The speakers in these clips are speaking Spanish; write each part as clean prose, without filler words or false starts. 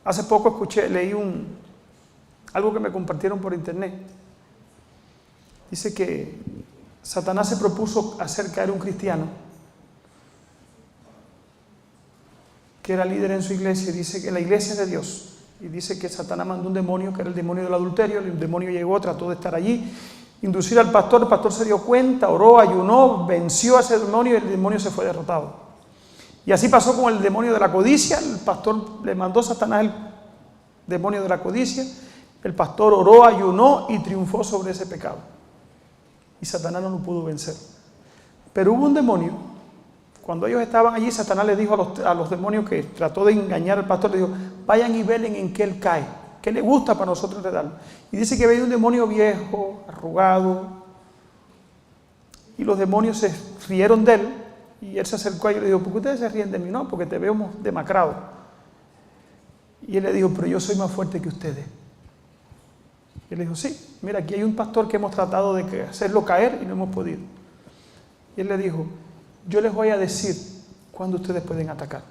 Hace poco leí algo que me compartieron por internet. Dice que Satanás se propuso hacer caer un cristiano que era líder en su iglesia, y dice que la iglesia es de Dios. Y dice que Satanás mandó un demonio, que era el demonio del adulterio. El demonio llegó, trató de estar allí, inducir al pastor. El pastor se dio cuenta, oró, ayunó, venció a ese demonio y el demonio se fue derrotado. Y así pasó con el demonio de la codicia. El pastor le mandó a Satanás el demonio de la codicia. El pastor oró, ayunó y triunfó sobre ese pecado. Y Satanás no lo pudo vencer. Pero hubo un demonio. Cuando ellos estaban allí, Satanás le dijo a los demonios que trató de engañar al pastor, le dijo, vayan y velen en qué él cae, qué le gusta para nosotros enredarlo. Y dice que veía un demonio viejo, arrugado, y los demonios se rieron de él, y él se acercó a ellos y le dijo, ¿por qué ustedes se ríen de mí? No, porque te veo demacrado. Y él le dijo, pero yo soy más fuerte que ustedes. Y él le dijo, sí, mira, aquí hay un pastor que hemos tratado de hacerlo caer y no hemos podido. Y él le dijo, yo les voy a decir cuándo ustedes pueden atacar.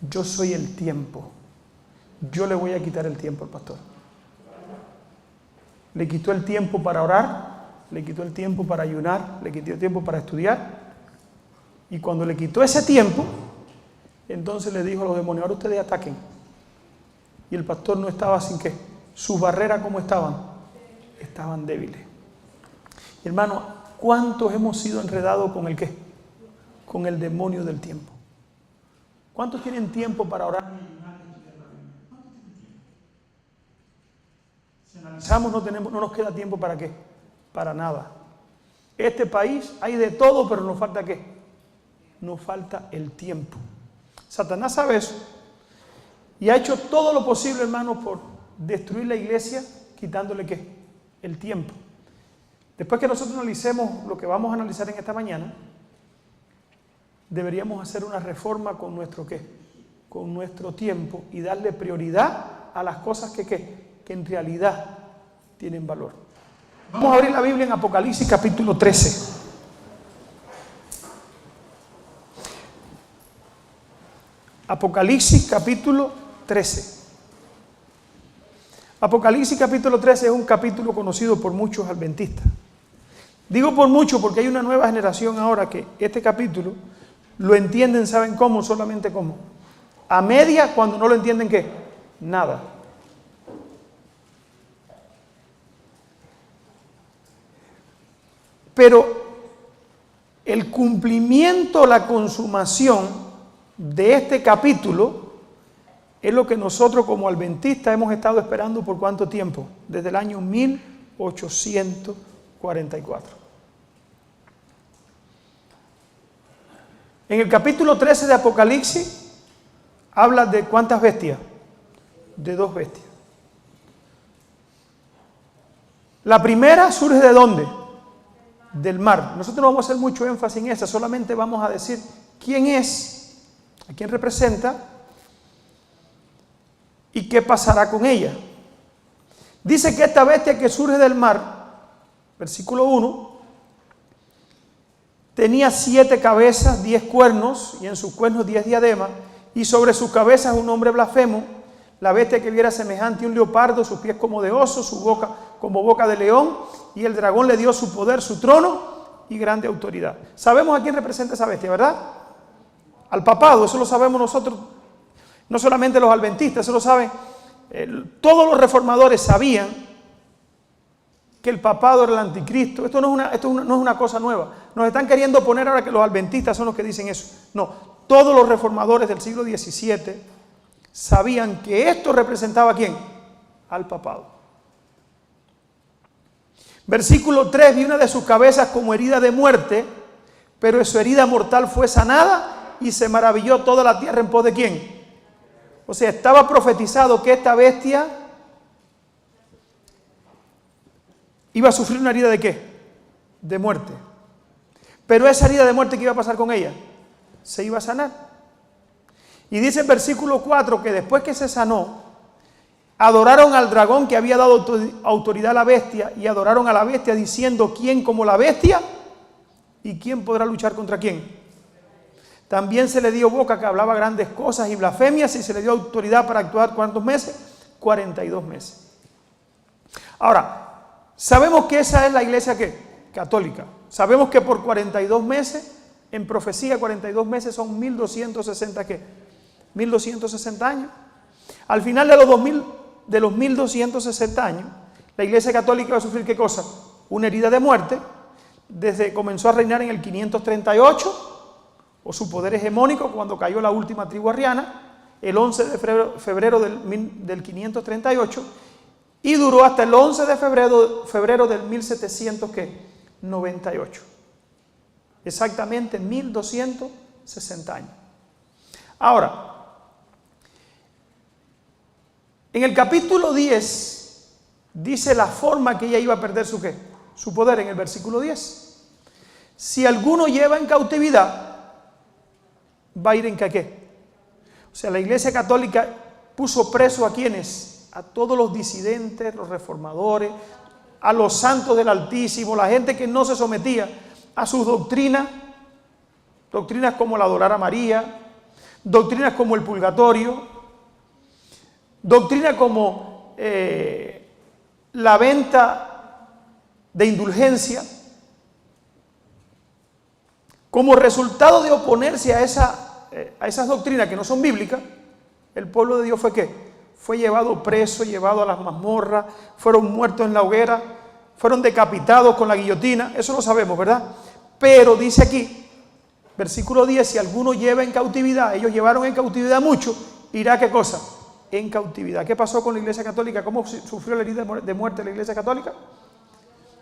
Yo soy el tiempo. Yo le voy a quitar el tiempo al pastor. Le quitó el tiempo para orar, le quitó el tiempo para ayunar, le quitó el tiempo para estudiar. Y cuando le quitó ese tiempo, entonces le dijo a los demonios, ahora ustedes ataquen. Y el pastor no estaba sin qué. Sus barreras, ¿cómo estaban? Estaban débiles. Hermano, ¿cuántos hemos sido enredados con el qué? Con el demonio del tiempo. ¿Cuántos tienen tiempo para orar? Si analizamos, no nos queda tiempo para qué, para nada. Este país hay de todo, pero nos falta qué, nos falta el tiempo. Satanás sabe eso y ha hecho todo lo posible, hermanos, por destruir la iglesia, quitándole qué, el tiempo. Después que nosotros analicemos lo que vamos a analizar en esta mañana, deberíamos hacer una reforma con nuestro ¿qué? Con nuestro tiempo y darle prioridad a las cosas que en realidad tienen valor. Vamos a abrir la Biblia en Apocalipsis capítulo 13. Apocalipsis capítulo 13. Apocalipsis capítulo 13 es un capítulo conocido por muchos adventistas. Digo por muchos porque hay una nueva generación ahora que este capítulo lo entienden, ¿saben cómo? Solamente cómo. A media, cuando no lo entienden, ¿qué? Nada. Pero el cumplimiento, la consumación de este capítulo es lo que nosotros como adventistas hemos estado esperando por ¿cuánto tiempo? Desde el año 1844. En el capítulo 13 de Apocalipsis habla de ¿cuántas bestias? De 2 bestias. La primera surge ¿de dónde? Del mar. Nosotros no vamos a hacer mucho énfasis en esa, solamente vamos a decir quién es, a quién representa y qué pasará con ella. Dice que esta bestia que surge del mar, versículo 1, tenía 7 cabezas, 10 cuernos, y en sus cuernos 10 diademas, y sobre sus cabezas un hombre blasfemo. La bestia que viera semejante a un leopardo, sus pies como de oso, su boca como boca de león, y el dragón le dio su poder, su trono y grande autoridad. Sabemos a quién representa esa bestia, ¿verdad? Al papado, eso lo sabemos nosotros, no solamente los adventistas, eso lo saben, todos los reformadores sabían que el papado era el anticristo. Esto no es una cosa nueva. Nos están queriendo poner ahora que los adventistas son los que dicen eso. No, todos los reformadores del siglo XVII sabían que esto representaba ¿a quién? Al papado. Versículo 3, vi una de sus cabezas como herida de muerte, pero su herida mortal fue sanada y se maravilló toda la tierra en pos de ¿quién? O sea, estaba profetizado que esta bestia iba a sufrir una herida de ¿qué? De muerte. Pero esa herida de muerte, ¿qué iba a pasar con ella? Se iba a sanar. Y dice en versículo 4 que después que se sanó, adoraron al dragón que había dado autoridad a la bestia y adoraron a la bestia diciendo, ¿quién como la bestia? ¿Y quién podrá luchar contra quién? También se le dio boca que hablaba grandes cosas y blasfemias, y se le dio autoridad para actuar ¿cuántos meses? 42 meses. Ahora, sabemos que esa es la iglesia ¿qué? Católica. Sabemos que por 42 meses, en profecía 42 meses son 1260 ¿qué? 1260 años. Al final de los 1260 años, la iglesia católica va a sufrir ¿qué cosa? Una herida de muerte. Desde comenzó a reinar en el 538, o su poder hegemónico, cuando cayó la última tribu arriana, el 11 de febrero del 538, y duró hasta el 11 de febrero del 1798. Exactamente 1260 años. Ahora, en el capítulo 10 dice la forma que ella iba a perder su ¿qué? Su poder, en el versículo 10. Si alguno lleva en cautividad, va a ir en ¿qué? O sea, la Iglesia Católica puso preso a ¿quiénes? A todos los disidentes, los reformadores, a los santos del Altísimo, la gente que no se sometía a sus doctrinas, doctrinas como la adorar a María, doctrinas como el purgatorio, doctrinas como la venta de indulgencia. Como resultado de oponerse a esas doctrinas que no son bíblicas, el pueblo de Dios fue ¿qué? Fue llevado preso, llevado a las mazmorras, fueron muertos en la hoguera, fueron decapitados con la guillotina, eso lo sabemos, ¿verdad? Pero dice aquí, versículo 10, si alguno lleva en cautividad, ellos llevaron en cautividad mucho, irá ¿qué cosa? En cautividad. ¿Qué pasó con la Iglesia Católica? ¿Cómo sufrió la herida de muerte la Iglesia Católica?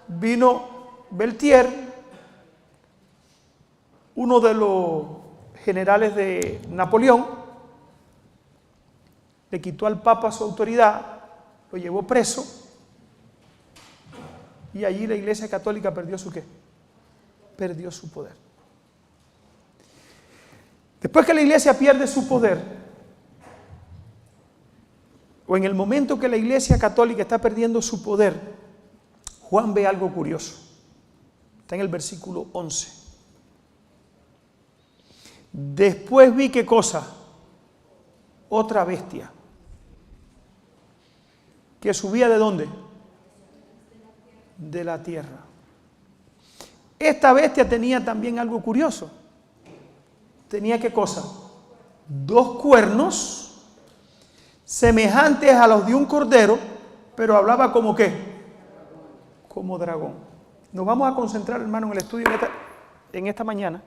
Vino Beltier, uno de los generales de Napoleón, le quitó al Papa su autoridad, lo llevó preso, y allí la Iglesia Católica perdió su ¿qué? Perdió su poder. Después que la Iglesia pierde su poder, o en el momento que la Iglesia Católica está perdiendo su poder, Juan ve algo curioso. Está en el versículo 11. Después vi ¿qué cosa? Otra bestia. Que subía ¿de dónde? De la tierra. Esta bestia tenía también algo curioso. Tenía ¿qué cosa? 2 cuernos semejantes a los de un cordero, pero hablaba como ¿qué? Como dragón. Nos vamos a concentrar, hermano, en el estudio en esta mañana.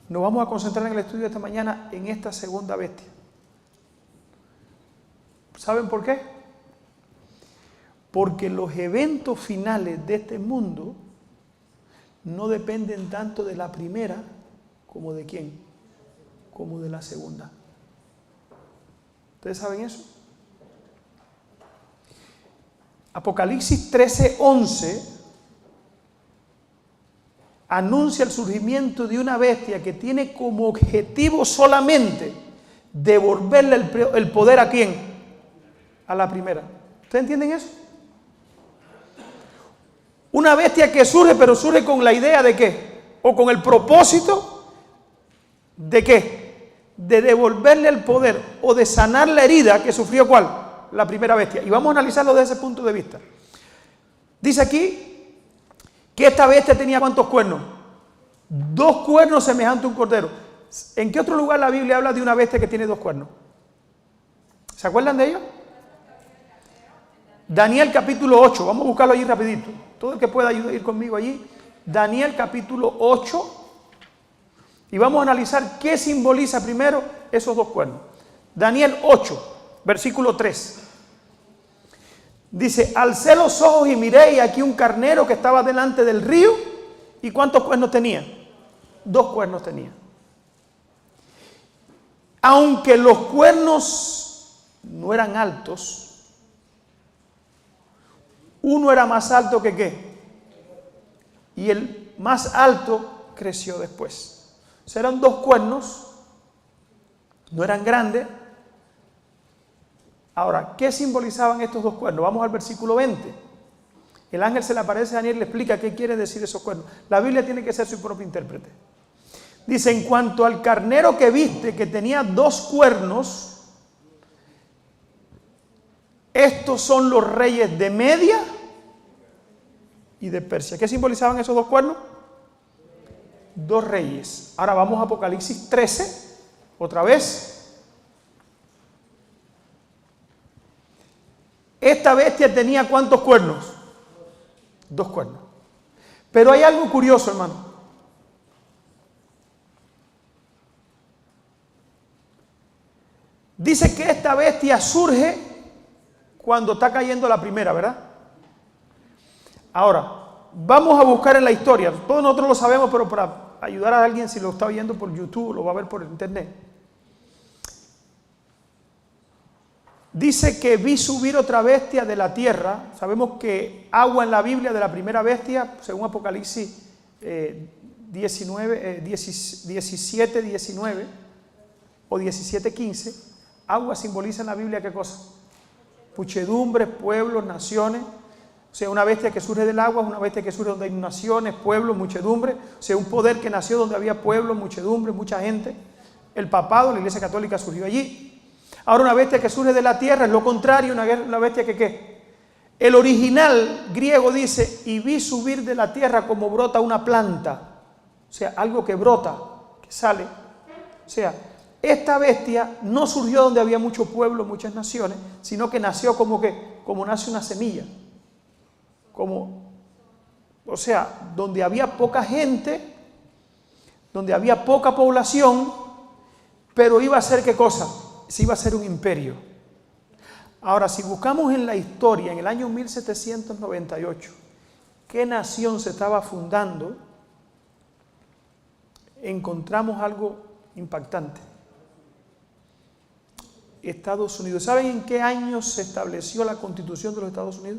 Nos vamos a concentrar en el estudio de esta mañana en esta segunda bestia. ¿Saben por qué? Porque los eventos finales de este mundo no dependen tanto de la primera como de quién, como de la segunda. ¿Ustedes saben eso? Apocalipsis 13:11 anuncia el surgimiento de una bestia que tiene como objetivo solamente devolverle el poder ¿a quién? A la primera. ¿Ustedes entienden eso? Una bestia que surge, pero surge con la idea de ¿qué? O con el propósito de ¿qué? De devolverle el poder o de sanar la herida que sufrió ¿cuál? La primera bestia. Y vamos a analizarlo desde ese punto de vista. Dice aquí que esta bestia tenía ¿cuántos cuernos? 2 cuernos semejantes a un cordero. ¿En qué otro lugar la Biblia habla de una bestia que tiene 2 cuernos? ¿Se acuerdan de ello? Daniel capítulo 8, vamos a buscarlo allí rapidito. Todo el que pueda ir conmigo allí. Daniel capítulo 8. Y vamos a analizar qué simboliza primero esos 2 cuernos. Daniel 8, versículo 3. Dice, alcé los ojos y miré, y aquí un carnero que estaba delante del río. ¿Y cuántos cuernos tenía? 2 cuernos tenía. Aunque los cuernos no eran altos, uno era más alto que ¿qué? Y el más alto creció después. O sea, eran 2 cuernos, no eran grandes. Ahora, ¿qué simbolizaban estos 2 cuernos? Vamos al versículo 20. El ángel se le aparece a Daniel y le explica qué quiere decir esos cuernos. La Biblia tiene que ser su propio intérprete. Dice, en cuanto al carnero que viste, que tenía 2 cuernos, estos son los reyes de Media y de Persia. ¿Qué simbolizaban esos 2 cuernos? 2 reyes. Ahora vamos a Apocalipsis 13, otra vez. Esta bestia tenía ¿cuántos cuernos? 2 cuernos. Pero hay algo curioso, hermano. Dice que esta bestia surge cuando está cayendo la primera, ¿verdad? Ahora, vamos a buscar en la historia. Todos nosotros lo sabemos, pero para ayudar a alguien, si lo está viendo por YouTube, lo va a ver por internet. Dice que vi subir otra bestia de la tierra. Sabemos que agua en la Biblia de la primera bestia, según Apocalipsis 17, 19 o 17, 15, agua simboliza en la Biblia ¿qué cosa? Muchedumbres, pueblos, naciones. O sea, una bestia que surge del agua es una bestia que surge donde hay naciones, pueblos, muchedumbre. O sea, un poder que nació donde había pueblos, muchedumbre, mucha gente. El papado, la Iglesia Católica surgió allí. Ahora una bestia que surge de la tierra es lo contrario, una bestia que ¿qué? El original griego dice, y vi subir de la tierra como brota una planta. O sea, algo que brota, que sale. O sea, esta bestia no surgió donde había mucho pueblo, muchas naciones, sino que nació como nace una semilla. O sea, donde había poca gente, donde había poca población, pero iba a ser ¿qué cosa? Se iba a ser un imperio. Ahora, si buscamos en la historia, en el año 1798, qué nación se estaba fundando, encontramos algo impactante. Estados Unidos. ¿Saben en qué año se estableció la Constitución de los Estados Unidos?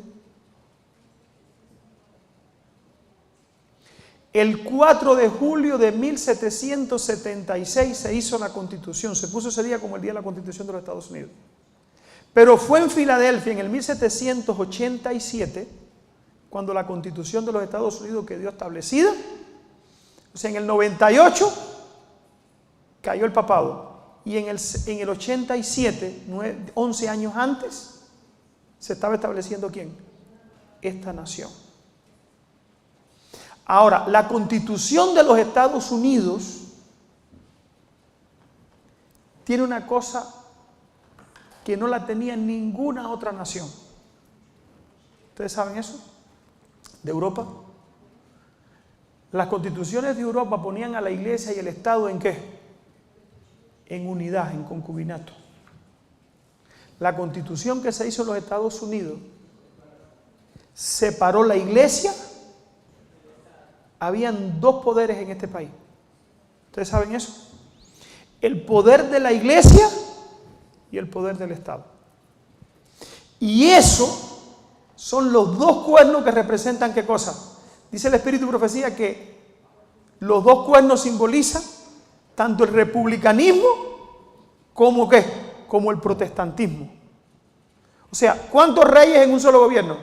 El 4 de julio de 1776 se hizo la Constitución. Se puso ese día como el día de la Constitución de los Estados Unidos. Pero fue en Filadelfia en el 1787 cuando la Constitución de los Estados Unidos quedó establecida. O sea, en el 98 cayó el papado. Y en el 87, 11 años antes, se estaba estableciendo ¿quién? Esta nación. Ahora, la Constitución de los Estados Unidos tiene una cosa que no la tenía ninguna otra nación. ¿Ustedes saben eso? De Europa. Las constituciones de Europa ponían a la iglesia y el Estado ¿en qué? En unidad, en concubinato. La constitución que se hizo en los Estados Unidos separó la iglesia. Habían 2 poderes en este país. ¿Ustedes saben eso? El poder de la iglesia y el poder del Estado. Y eso son los 2 cuernos que representan ¿qué cosa? Dice el Espíritu de Profecía que los 2 cuernos simbolizan tanto el republicanismo como ¿qué? Como el protestantismo. O sea, ¿cuántos reyes en un solo gobierno?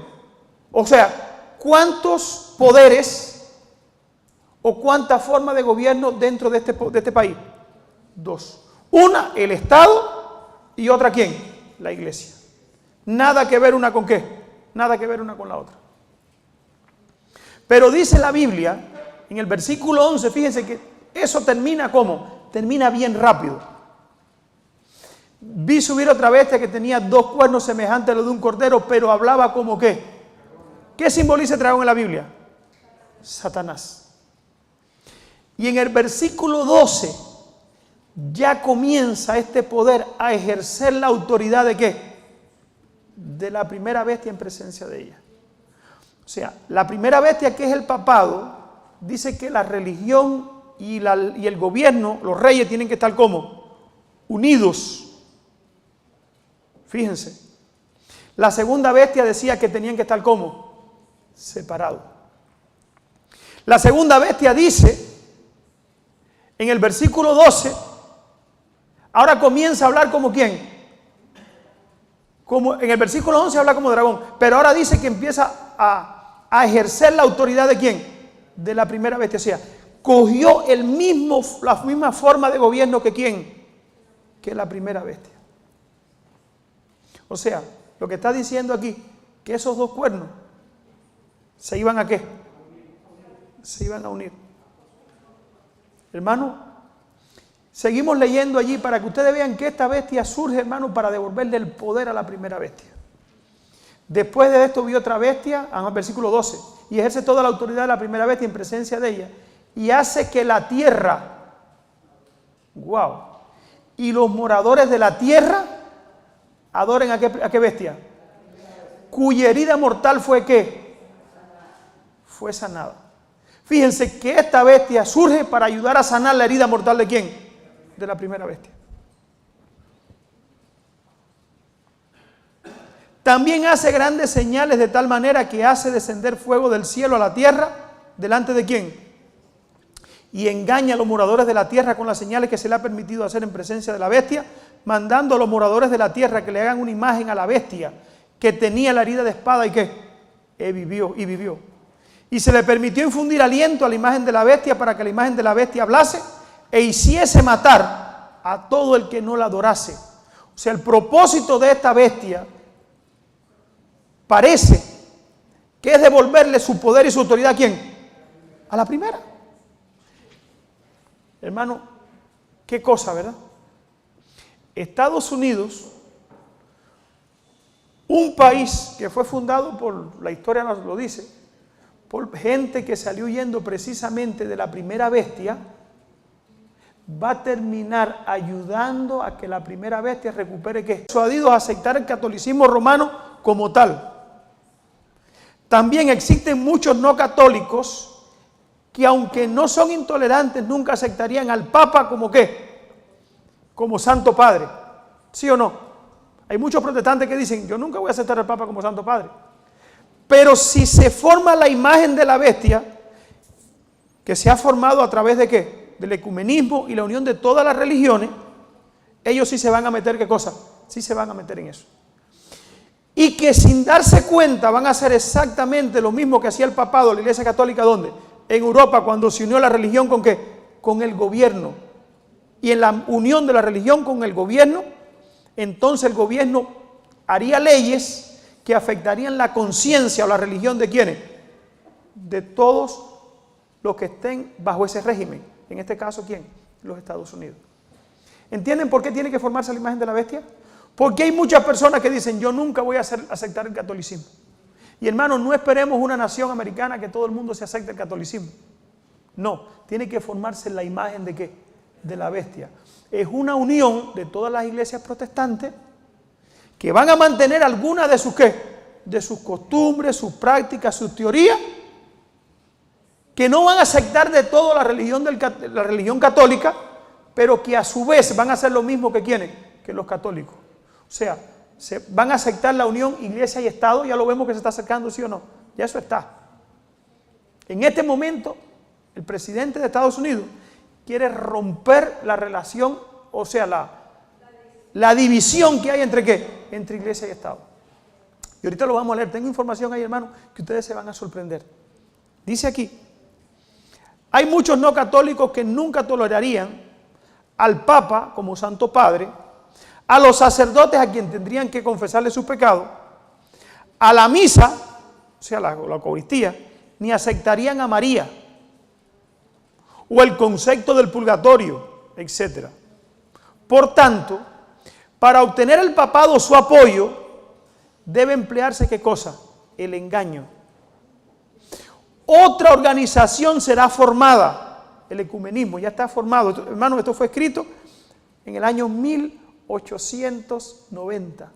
O sea, ¿cuántos poderes o cuántas formas de gobierno dentro de este país? 2. Una, el Estado, y otra, ¿quién? La iglesia. Nada que ver una con ¿qué? Nada que ver una con la otra. Pero dice la Biblia, en el versículo 11, fíjense que eso termina ¿cómo? Termina bien rápido. Vi subir otra bestia que tenía 2 cuernos semejantes a los de un cordero, pero hablaba como ¿qué? ¿Qué simboliza el dragón en la Biblia? Satanás. Y en el versículo 12 ya comienza este poder a ejercer la autoridad ¿de qué? De la primera bestia en presencia de ella. O sea, la primera bestia, que es el papado, dice que la religión y el gobierno, los reyes, tienen que estar ¿cómo? Unidos. Fíjense. La segunda bestia decía que tenían que estar ¿cómo? Separados. La segunda bestia dice, en el versículo 12, ahora comienza a hablar como ¿quién? Como en el versículo 11 habla como dragón, pero ahora dice que empieza a a ejercer la autoridad ¿de quién? De la primera bestia. O sea, cogió la misma forma de gobierno que ¿quién? Que la primera bestia. O sea, lo que está diciendo aquí, que esos dos cuernos se iban ¿a qué? Se iban a unir. Hermano, seguimos leyendo allí para que ustedes vean que esta bestia surge, hermano, para devolverle el poder a la primera bestia. Después de esto vio otra bestia, versículo 12, y ejerce toda la autoridad de la primera bestia en presencia de ella, y hace que la tierra, wow, y los moradores de la tierra adoren ¿a qué bestia? Cuya herida mortal fue ¿qué? Fue sanada. Fíjense que esta bestia surge para ayudar a sanar la herida mortal ¿de quién? De la primera bestia. También hace grandes señales de tal manera que hace descender fuego del cielo a la tierra, ¿delante de quién? Y engaña a los moradores de la tierra con las señales que se le ha permitido hacer en presencia de la bestia, mandando a los moradores de la tierra que le hagan una imagen a la bestia que tenía la herida de espada y que vivió. Y se le permitió infundir aliento a la imagen de la bestia para que la imagen de la bestia hablase e hiciese matar a todo el que no la adorase. O sea, el propósito de esta bestia parece que es devolverle su poder y su autoridad ¿a quién? A la primera. Hermano, qué cosa, ¿verdad? Estados Unidos, un país que fue fundado por, la historia nos lo dice, por gente que salió huyendo precisamente de la primera bestia, va a terminar ayudando a que la primera bestia recupere ¿qué? Persuadidos a aceptar el catolicismo romano como tal. También existen muchos no católicos que aunque no son intolerantes, nunca aceptarían al Papa como ¿qué? Como Santo Padre. ¿Sí o no? Hay muchos protestantes que dicen, yo nunca voy a aceptar al Papa como Santo Padre. Pero si se forma la imagen de la bestia, que se ha formado a través de ¿qué? Del ecumenismo y la unión de todas las religiones, ellos sí se van a meter, ¿qué cosa? Sí se van a meter en eso. Y que sin darse cuenta van a hacer exactamente lo mismo que hacía el papado, la Iglesia Católica, ¿dónde? En Europa, cuando se unió la religión ¿con qué? Con el gobierno. Y en la unión de la religión con el gobierno, entonces el gobierno haría leyes que afectarían la conciencia o la religión de ¿quiénes? De todos los que estén bajo ese régimen. En este caso, ¿quién? Los Estados Unidos. ¿Entienden por qué tiene que formarse la imagen de la bestia? Porque hay muchas personas que dicen, yo nunca voy a aceptar el catolicismo. Y hermanos, no esperemos una nación americana que todo el mundo se acepte el catolicismo. No, tiene que formarse la imagen de ¿qué? De la bestia. Es una unión de todas las iglesias protestantes que van a mantener algunas de sus ¿qué? De sus costumbres, sus prácticas, sus teorías, que no van a aceptar de todo la religión católica, pero que a su vez van a hacer lo mismo que ¿quiénes? Que los católicos. O sea, se van a aceptar la unión iglesia y Estado, ya lo vemos que se está acercando, ¿sí o no? Ya eso está. En este momento, el presidente de Estados Unidos quiere romper la relación, o sea, la división que hay entre ¿qué? Entre iglesia y Estado. Y ahorita lo vamos a leer, tengo información ahí, hermano, que ustedes se van a sorprender. Dice aquí, hay muchos no católicos que nunca tolerarían al Papa como Santo Padre, a los sacerdotes a quien tendrían que confesarle sus pecados, a la misa, o sea, la Eucaristía, ni aceptarían a María, o el concepto del purgatorio, etc. Por tanto, para obtener el papado su apoyo, debe emplearse ¿qué cosa? El engaño. Otra organización será formada, el ecumenismo ya está formado. Hermanos, esto fue escrito en el año 1890.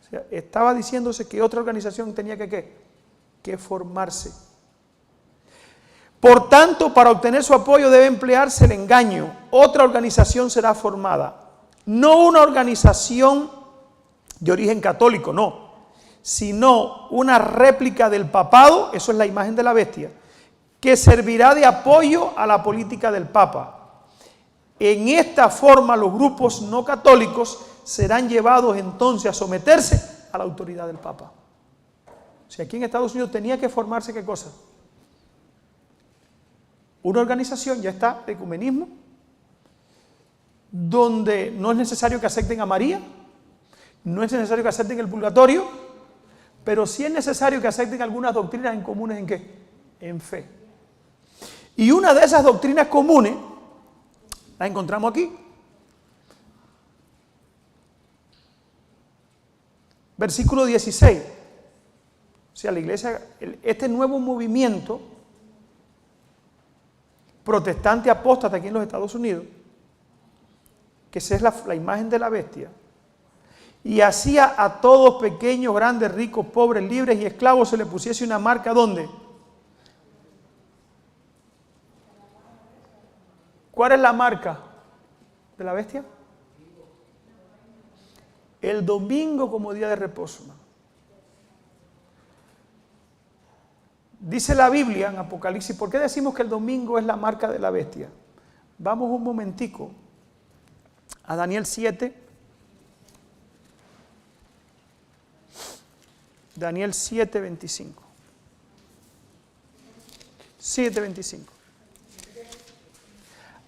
O sea, estaba diciéndose que otra organización tenía que formarse. Por tanto, para obtener su apoyo debe emplearse el engaño. Otra organización será formada. No una organización de origen católico, no, sino una réplica del papado, eso es la imagen de la bestia, que servirá de apoyo a la política del Papa. En esta forma los grupos no católicos serán llevados entonces a someterse a la autoridad del Papa. O sea, aquí en Estados Unidos tenía que formarse, ¿qué cosa? Una organización, ya está, de ecumenismo, donde no es necesario que acepten a María, no es necesario que acepten el purgatorio, pero sí es necesario que acepten algunas doctrinas en comunes, ¿en qué? En fe. Y una de esas doctrinas comunes la encontramos aquí. Versículo 16. O sea, la iglesia, este nuevo movimiento protestante apóstata aquí en los Estados Unidos, que esa es la imagen de la bestia, y hacía a todos, pequeños, grandes, ricos, pobres, libres y esclavos, se le pusiese una marca, ¿dónde? ¿Cuál es la marca de la bestia? El domingo como día de reposo. Dice la Biblia en Apocalipsis, ¿por qué decimos que el domingo es la marca de la bestia? Vamos un momentico a Daniel 7. Daniel 7:25. 7:25.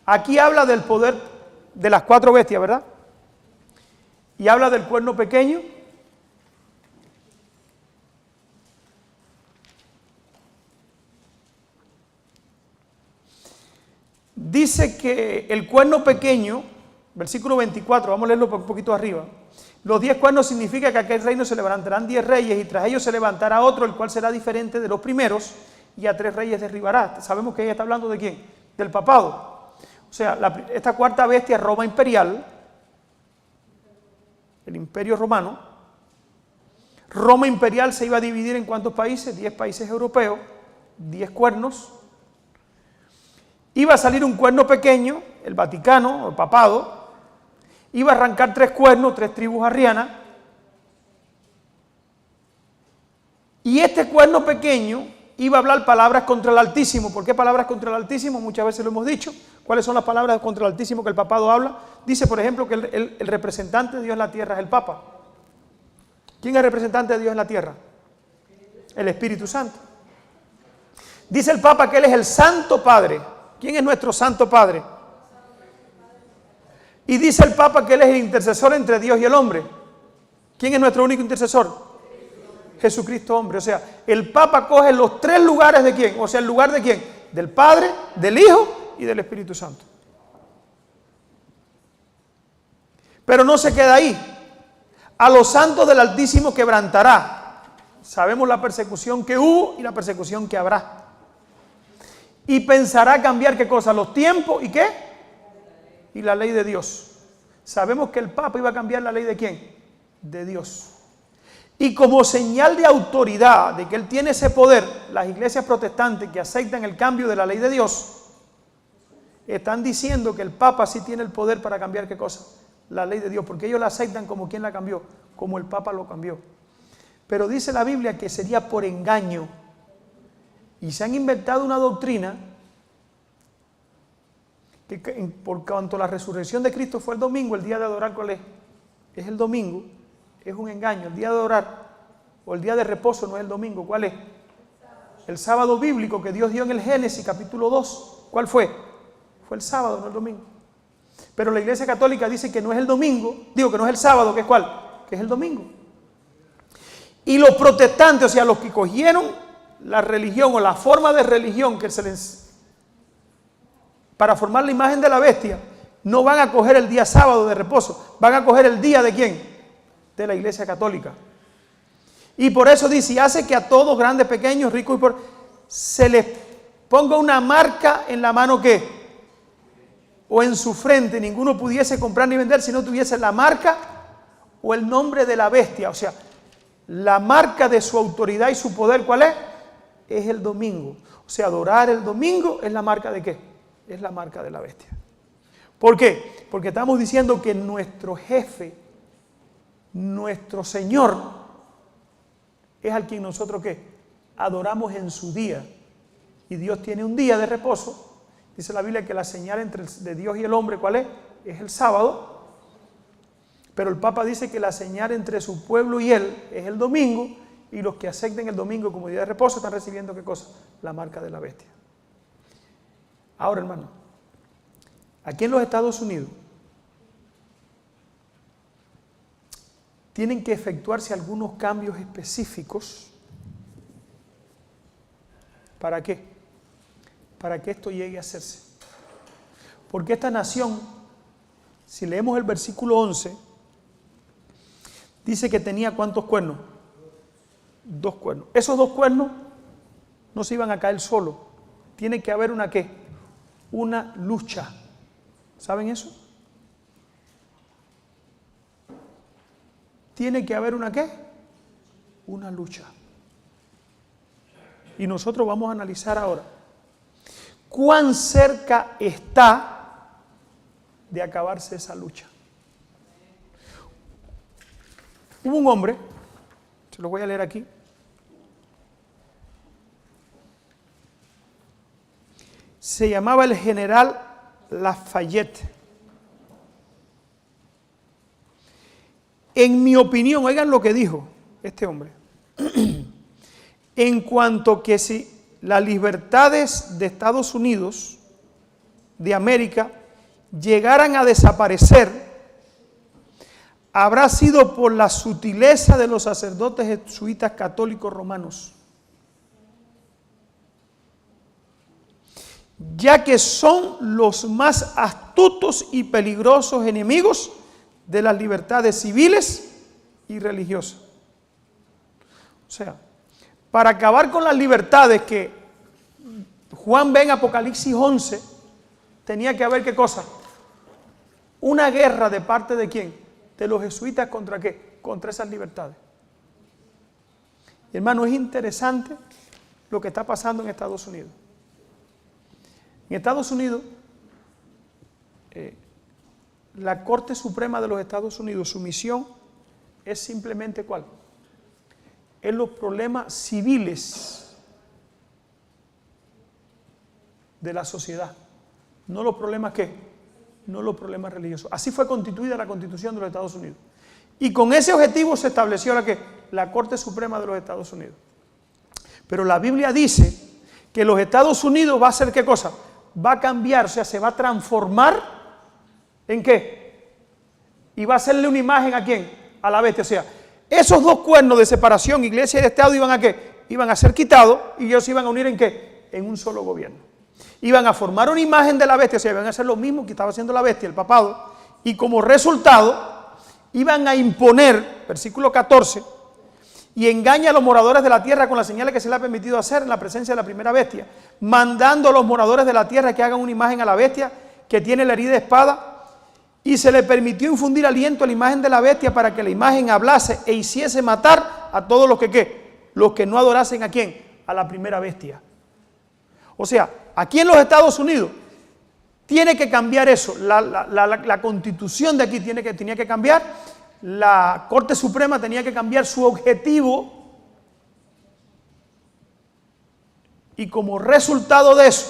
Aquí habla del poder de las 4 bestias, ¿verdad? Y habla del cuerno pequeño. Dice que el cuerno pequeño, versículo 24, vamos a leerlo un poquito arriba. Los 10 cuernos significa que aquel reino se levantarán 10 reyes y tras ellos se levantará otro, el cual será diferente de los primeros, y a 3 reyes derribará. Sabemos que ella está hablando ¿de quién? Del papado. O sea, esta cuarta bestia es Roma imperial, el imperio romano. Roma imperial se iba a dividir en ¿cuántos países? 10 países europeos, 10 cuernos. Iba a salir un cuerno pequeño, el Vaticano, el papado. Iba a arrancar 3 cuernos, 3 tribus arrianas. Y este cuerno pequeño iba a hablar palabras contra el Altísimo. ¿Por qué palabras contra el Altísimo? Muchas veces lo hemos dicho. ¿Cuáles son las palabras contra el Altísimo que el papado habla? Dice, por ejemplo, que el representante de Dios en la tierra es el Papa. ¿Quién es el representante de Dios en la tierra? El Espíritu Santo. Dice el Papa que Él es el Santo Padre. ¿Quién es nuestro Santo Padre? Y dice el Papa que Él es el intercesor entre Dios y el hombre. ¿Quién es nuestro único intercesor? Jesucristo hombre. O sea, el Papa coge los 3 lugares de quién. O sea, el lugar de quién. Del Padre, del Hijo y del Espíritu Santo. Pero no se queda ahí. A los santos del Altísimo quebrantará. Sabemos la persecución que hubo y la persecución que habrá. Y pensará cambiar ¿qué cosa? Los tiempos y ¿qué? Y la ley de Dios. Sabemos que el Papa iba a cambiar la ley de ¿quién? De Dios. Y como señal de autoridad, de que Él tiene ese poder, las iglesias protestantes que aceptan el cambio de la ley de Dios, están diciendo que el Papa sí tiene el poder para cambiar ¿qué cosa? La ley de Dios, porque ellos la aceptan como quien la cambió, como el Papa lo cambió. Pero dice la Biblia que sería por engaño. Y se han inventado una doctrina que por cuanto la resurrección de Cristo fue el domingo, el día de adorar, ¿cuál es? Es el domingo, es un engaño. El día de adorar o el día de reposo no es el domingo, ¿cuál es? El sábado bíblico que Dios dio en el Génesis capítulo 2, ¿cuál fue? Fue el sábado, no el domingo. Pero la Iglesia Católica dice que no es el domingo, digo que no es el sábado, ¿que es cuál? Que es el domingo. Y los protestantes, o sea, los que cogieron la religión o la forma de religión que se les para formar la imagen de la bestia, no van a coger el día sábado de reposo, van a coger el día ¿de quién? De la Iglesia Católica. Y por eso dice, hace que a todos, grandes, pequeños, ricos y pobres, se les ponga una marca en la mano ¿qué? O en su frente, ninguno pudiese comprar ni vender si no tuviese la marca o el nombre de la bestia. O sea, la marca de su autoridad y su poder, ¿cuál es? Es el domingo. O sea, adorar el domingo es la marca ¿de qué? Es la marca de la bestia. ¿Por qué? Porque estamos diciendo que nuestro jefe, nuestro Señor, es al quien nosotros ¿qué? Adoramos en su día. Y Dios tiene un día de reposo. Dice la Biblia que la señal entre de Dios y el hombre, ¿cuál es? Es el sábado. Pero el Papa dice que la señal entre su pueblo y él es el domingo. y los que acepten el domingo como día de reposo están recibiendo, ¿qué cosa? La marca de la bestia. Ahora, hermano, aquí en los Estados Unidos tienen que efectuarse algunos cambios específicos. ¿Para qué? Para que esto llegue a hacerse. Porque esta nación, si leemos el versículo 11, dice que tenía ¿cuántos cuernos? 2 cuernos. Esos 2 cuernos no se iban a caer solos. Tiene que haber una ¿qué? Una lucha. ¿Saben eso? Tiene que haber una ¿qué? Una lucha. Y nosotros vamos a analizar ahora cuán cerca está de acabarse esa lucha. Hubo un hombre, se lo voy a leer aquí, se llamaba el general Lafayette. En mi opinión, oigan lo que dijo este hombre, en cuanto que si las libertades de Estados Unidos, de América, llegaran a desaparecer, habrá sido por la sutileza de los sacerdotes jesuitas católicos romanos, ya que son los más astutos y peligrosos enemigos de las libertades civiles y religiosas. O sea, para acabar con las libertades que Juan ve en Apocalipsis 11, tenía que haber ¿qué cosa? Una guerra de parte de ¿quién? De los jesuitas ¿contra qué? Contra esas libertades. Hermano, es interesante lo que está pasando en Estados Unidos. En Estados Unidos, la Corte Suprema de los Estados Unidos, su misión es simplemente ¿cuál? Es los problemas civiles de la sociedad, no los problemas ¿qué? No los problemas religiosos. Así fue constituida la Constitución de los Estados Unidos. Y con ese objetivo se estableció la ¿qué? La Corte Suprema de los Estados Unidos. Pero la Biblia dice que los Estados Unidos va a hacer ¿qué cosa? Va a cambiar, o sea, se va a transformar ¿en qué? Y va a hacerle una imagen ¿a quién? A la bestia. O sea, esos 2 cuernos de separación, iglesia y Estado, iban a ¿qué? Iban a ser quitados y ellos se iban a unir ¿en qué? En un solo gobierno. Iban a formar una imagen de la bestia, o sea, iban a hacer lo mismo que estaba haciendo la bestia, el papado, y como resultado iban a imponer, versículo 14, y engaña a los moradores de la tierra con las señales que se le ha permitido hacer en la presencia de la primera bestia, mandando a los moradores de la tierra que hagan una imagen a la bestia que tiene la herida de espada, y se le permitió infundir aliento a la imagen de la bestia para que la imagen hablase e hiciese matar a todos los que ¿qué? Los que no adorasen ¿a quién? A la primera bestia. O sea, aquí en los Estados Unidos tiene que cambiar eso, la constitución de aquí tenía que cambiar, la Corte Suprema tenía que cambiar su objetivo y como resultado de eso,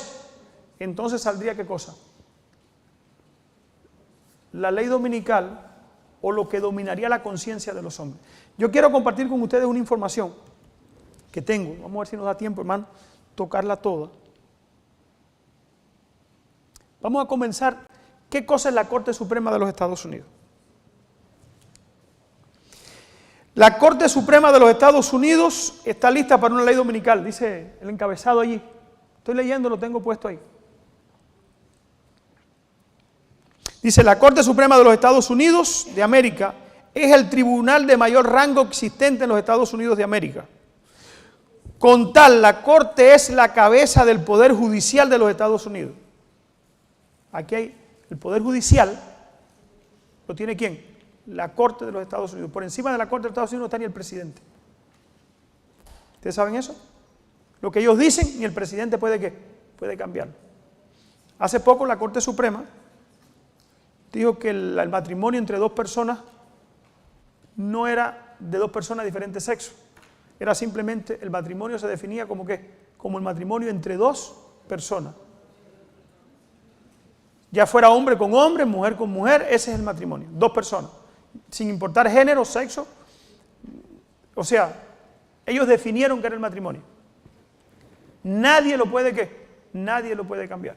entonces saldría ¿qué cosa? La ley dominical o lo que dominaría la conciencia de los hombres. Yo quiero compartir con ustedes una información que tengo, vamos a ver si nos da tiempo, hermano, tocarla toda. Vamos a comenzar, ¿qué cosa es la Corte Suprema de los Estados Unidos? La Corte Suprema de los Estados Unidos está lista para una ley dominical, dice el encabezado allí. Estoy leyendo, lo tengo puesto ahí. Dice, la Corte Suprema de los Estados Unidos de América es el tribunal de mayor rango existente en los Estados Unidos de América. Con tal, la Corte es la cabeza del Poder Judicial de los Estados Unidos. Aquí hay el Poder Judicial, ¿lo tiene quién? La Corte de los Estados Unidos. Por encima de la Corte de los Estados Unidos no está ni el presidente. ¿Ustedes saben eso? Lo que ellos dicen, ni el presidente puede ¿qué? Puede cambiarlo. Hace poco la Corte Suprema dijo que el matrimonio entre 2 personas no era de 2 personas de diferente sexo. Era simplemente, el matrimonio se definía como ¿qué? Como el matrimonio entre 2 personas. Ya fuera hombre con hombre, mujer con mujer, ese es el matrimonio, 2 personas. Sin importar género, sexo. O sea, Ellos definieron qué era el matrimonio. Nadie lo puede, ¿qué? Nadie lo puede cambiar.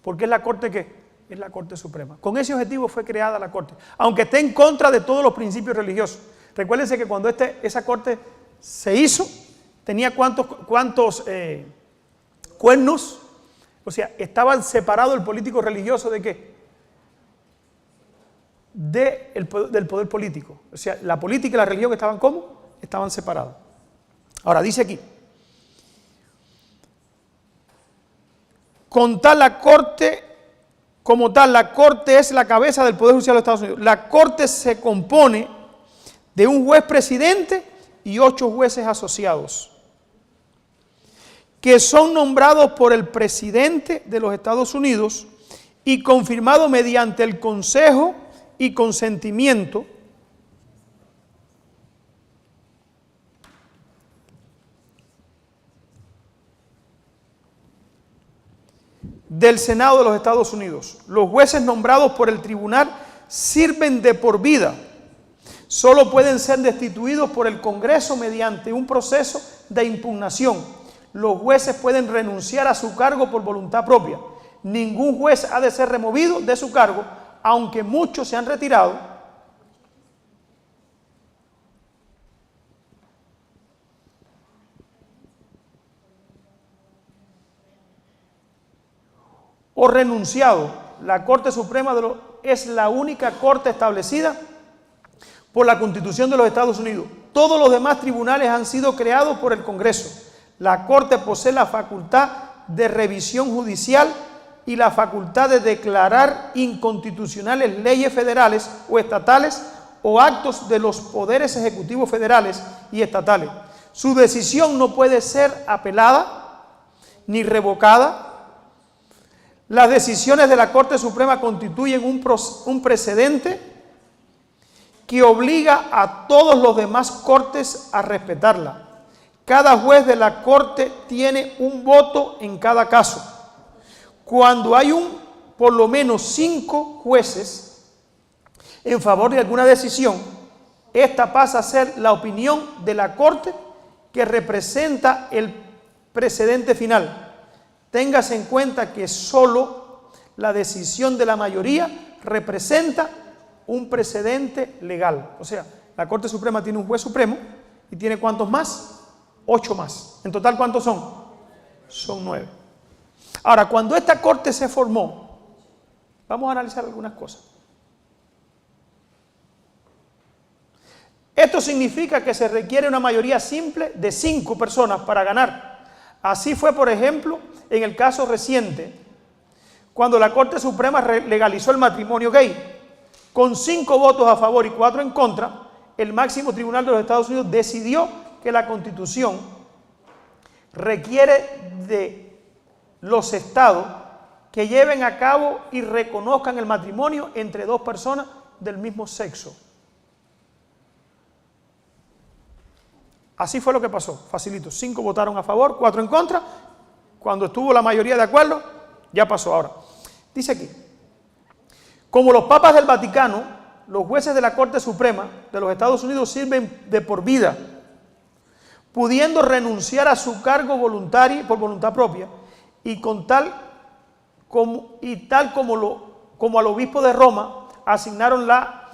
Porque es la Corte, ¿qué? Es la Corte Suprema. Con ese objetivo fue creada la Corte, aunque esté en contra de todos los principios religiosos. Recuérdense que cuando esa Corte se hizo, tenía cuántos cuernos, o sea, estaban separados el político religioso ¿de qué? Del poder político. O sea, la política y la religión estaban ¿cómo? Estaban separados. Ahora, dice aquí, con tal la Corte, como tal, la Corte es la cabeza del Poder Judicial de los Estados Unidos. La Corte se compone de un juez presidente y 8 jueces asociados, que son nombrados por el presidente de los Estados Unidos y confirmados mediante el consejo y consentimiento del Senado de los Estados Unidos. Los jueces nombrados por el tribunal sirven de por vida. Solo pueden ser destituidos por el Congreso mediante un proceso de impugnación. Los jueces pueden renunciar a su cargo por voluntad propia. Ningún juez ha de ser removido de su cargo, aunque muchos se han retirado. O renunciado. La Corte Suprema es la única corte establecida por la Constitución de los Estados Unidos. Todos los demás tribunales han sido creados por el Congreso. La Corte posee la facultad de revisión judicial y la facultad de declarar inconstitucionales leyes federales o estatales o actos de los poderes ejecutivos federales y estatales. Su decisión no puede ser apelada ni revocada. Las decisiones de la Corte Suprema constituyen un precedente que obliga a todos los demás cortes a respetarla. Cada juez de la Corte tiene un voto en cada caso. Cuando hay por lo menos 5 jueces en favor de alguna decisión, esta pasa a ser la opinión de la Corte que representa el precedente final. Téngase en cuenta que solo la decisión de la mayoría representa un precedente legal. O sea, la Corte Suprema tiene un juez supremo y tiene ¿cuántos más? 8 más. En total, ¿cuántos son? Son 9. Ahora, cuando esta Corte se formó, vamos a analizar algunas cosas. Esto significa que se requiere una mayoría simple de 5 personas para ganar. Así fue, por ejemplo, en el caso reciente, cuando la Corte Suprema legalizó el matrimonio gay. Con 5 votos a favor y 4 en contra, el máximo tribunal de los Estados Unidos decidió que la Constitución requiere de los estados que lleven a cabo y reconozcan el matrimonio entre 2 personas del mismo sexo. Así fue lo que pasó, facilito. 5 votaron a favor, 4 en contra. Cuando estuvo la mayoría de acuerdo, ya pasó. Ahora, dice aquí, como los papas del Vaticano, los jueces de la Corte Suprema de los Estados Unidos sirven de por vida, pudiendo renunciar a su cargo voluntario por voluntad propia, y tal como al obispo de Roma asignaron la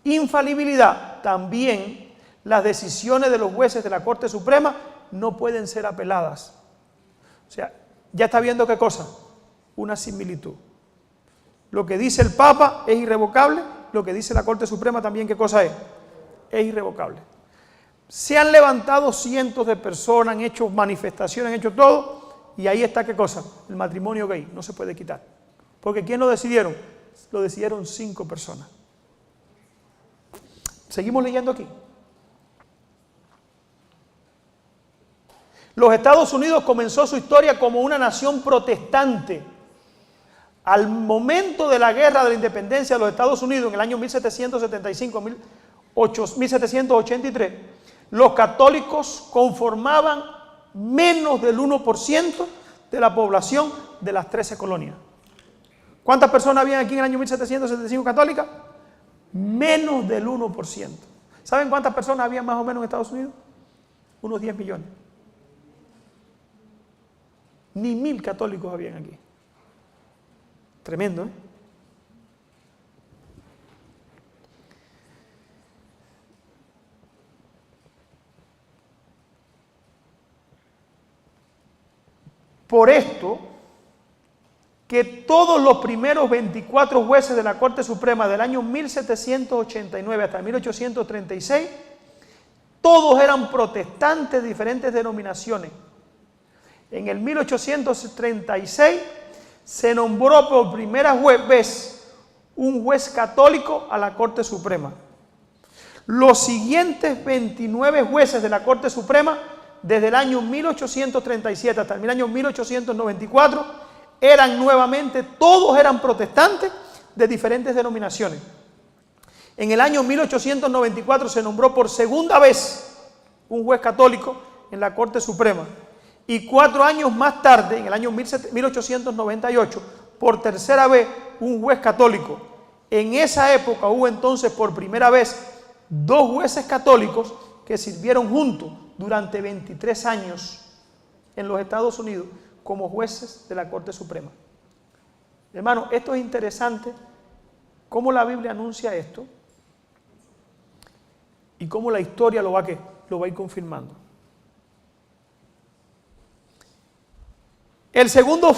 infalibilidad, también las decisiones de los jueces de la Corte Suprema no pueden ser apeladas. O sea, ya está viendo qué cosa, una similitud. Lo que dice el Papa es irrevocable, lo que dice la Corte Suprema también, ¿qué cosa es? Es irrevocable. Se han levantado cientos de personas, han hecho manifestaciones, han hecho todo, y ahí está, ¿qué cosa? El matrimonio gay, no se puede quitar. Porque ¿quién lo decidieron? Lo decidieron 5 personas. Seguimos leyendo aquí. Los Estados Unidos comenzó su historia como una nación protestante. Al momento de la guerra de la independencia de los Estados Unidos, en el año 1775-1783, los católicos conformaban menos del 1% de la población de las 13 colonias. ¿Cuántas personas habían aquí en el año 1775 católicas? Menos del 1%. ¿Saben cuántas personas había más o menos en Estados Unidos? unos 10 millones. Ni 1000 católicos habían aquí. Tremendo, ¿eh? Por esto, que todos los primeros 24 jueces de la Corte Suprema del año 1789 hasta 1836, todos eran protestantes de diferentes denominaciones. En el 1836 se nombró por primera vez un juez católico a la Corte Suprema. Los siguientes 29 jueces de la Corte Suprema, desde el año 1837 hasta el año 1894, todos eran protestantes de diferentes denominaciones. En el año 1894 se nombró por segunda vez un juez católico en la Corte Suprema. Y 4 años más tarde, en el año 1898, por tercera vez un juez católico. En esa época hubo entonces por primera vez 2 jueces católicos que sirvieron juntos durante 23 años en los Estados Unidos como jueces de la Corte Suprema. Hermano, esto es interesante, cómo la Biblia anuncia esto y cómo la historia lo va a ir confirmando. El segundo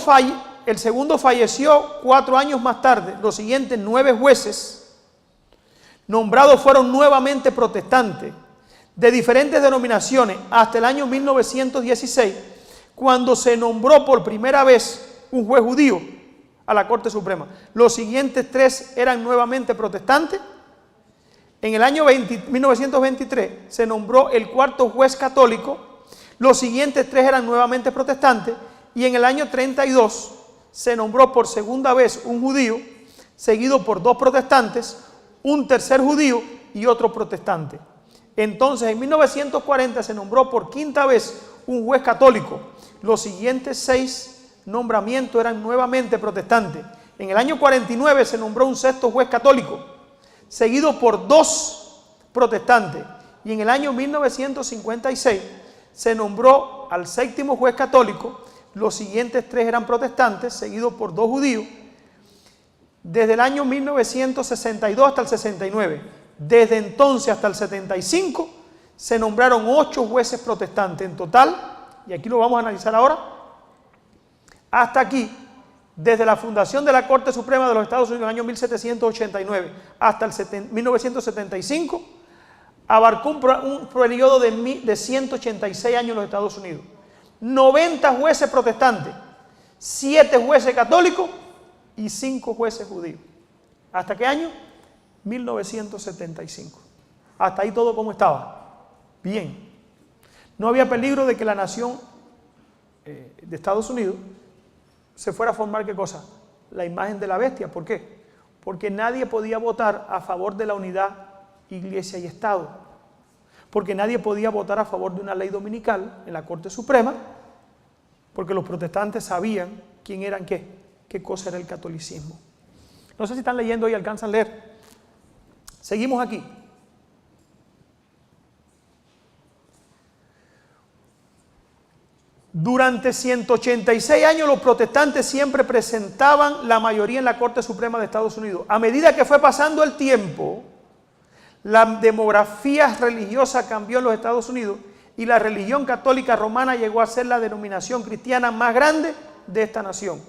falleció 4 años más tarde. Los siguientes 9 jueces nombrados fueron nuevamente protestantes de diferentes denominaciones hasta el año 1916, cuando se nombró por primera vez un juez judío a la Corte Suprema. Los siguientes 3 eran nuevamente protestantes. En el año 1923 se nombró el 4º juez católico. Los siguientes 3 eran nuevamente protestantes. Y en el año 32 se nombró por segunda vez un judío, seguido por 2 protestantes, un tercer judío y otro protestante. Entonces, en 1940 se nombró por 5ª vez un juez católico. Los siguientes 6 nombramientos eran nuevamente protestantes. En el año 49 se nombró un 6º juez católico, seguido por 2 protestantes. Y en el año 1956 se nombró al 7º juez católico. Los siguientes 3 eran protestantes, seguidos por 2 judíos. Desde el año 1962 hasta el 69. Desde entonces hasta el 75 se nombraron 8 jueces protestantes en total, y aquí lo vamos a analizar ahora. Hasta aquí, desde la fundación de la Corte Suprema de los Estados Unidos en el año 1789 hasta el 1975, abarcó un periodo de 186 años en los Estados Unidos. 90 jueces protestantes, 7 jueces católicos y 5 jueces judíos. ¿Hasta qué año? 1975. Hasta ahí todo como estaba. Bien. No había peligro de que la nación de Estados Unidos se fuera a formar, ¿qué cosa? La imagen de la bestia. ¿Por qué? Porque nadie podía votar a favor de la unidad Iglesia y Estado. Porque nadie podía votar a favor de una ley dominical en la Corte Suprema, porque los protestantes sabían quién eran qué cosa era el catolicismo. No sé si están leyendo y alcanzan a leer. Seguimos aquí. Durante 186 años los protestantes siempre presentaban la mayoría en la Corte Suprema de Estados Unidos. A medida que fue pasando el tiempo, la demografía religiosa cambió en los Estados Unidos y la religión católica romana llegó a ser la denominación cristiana más grande de esta nación.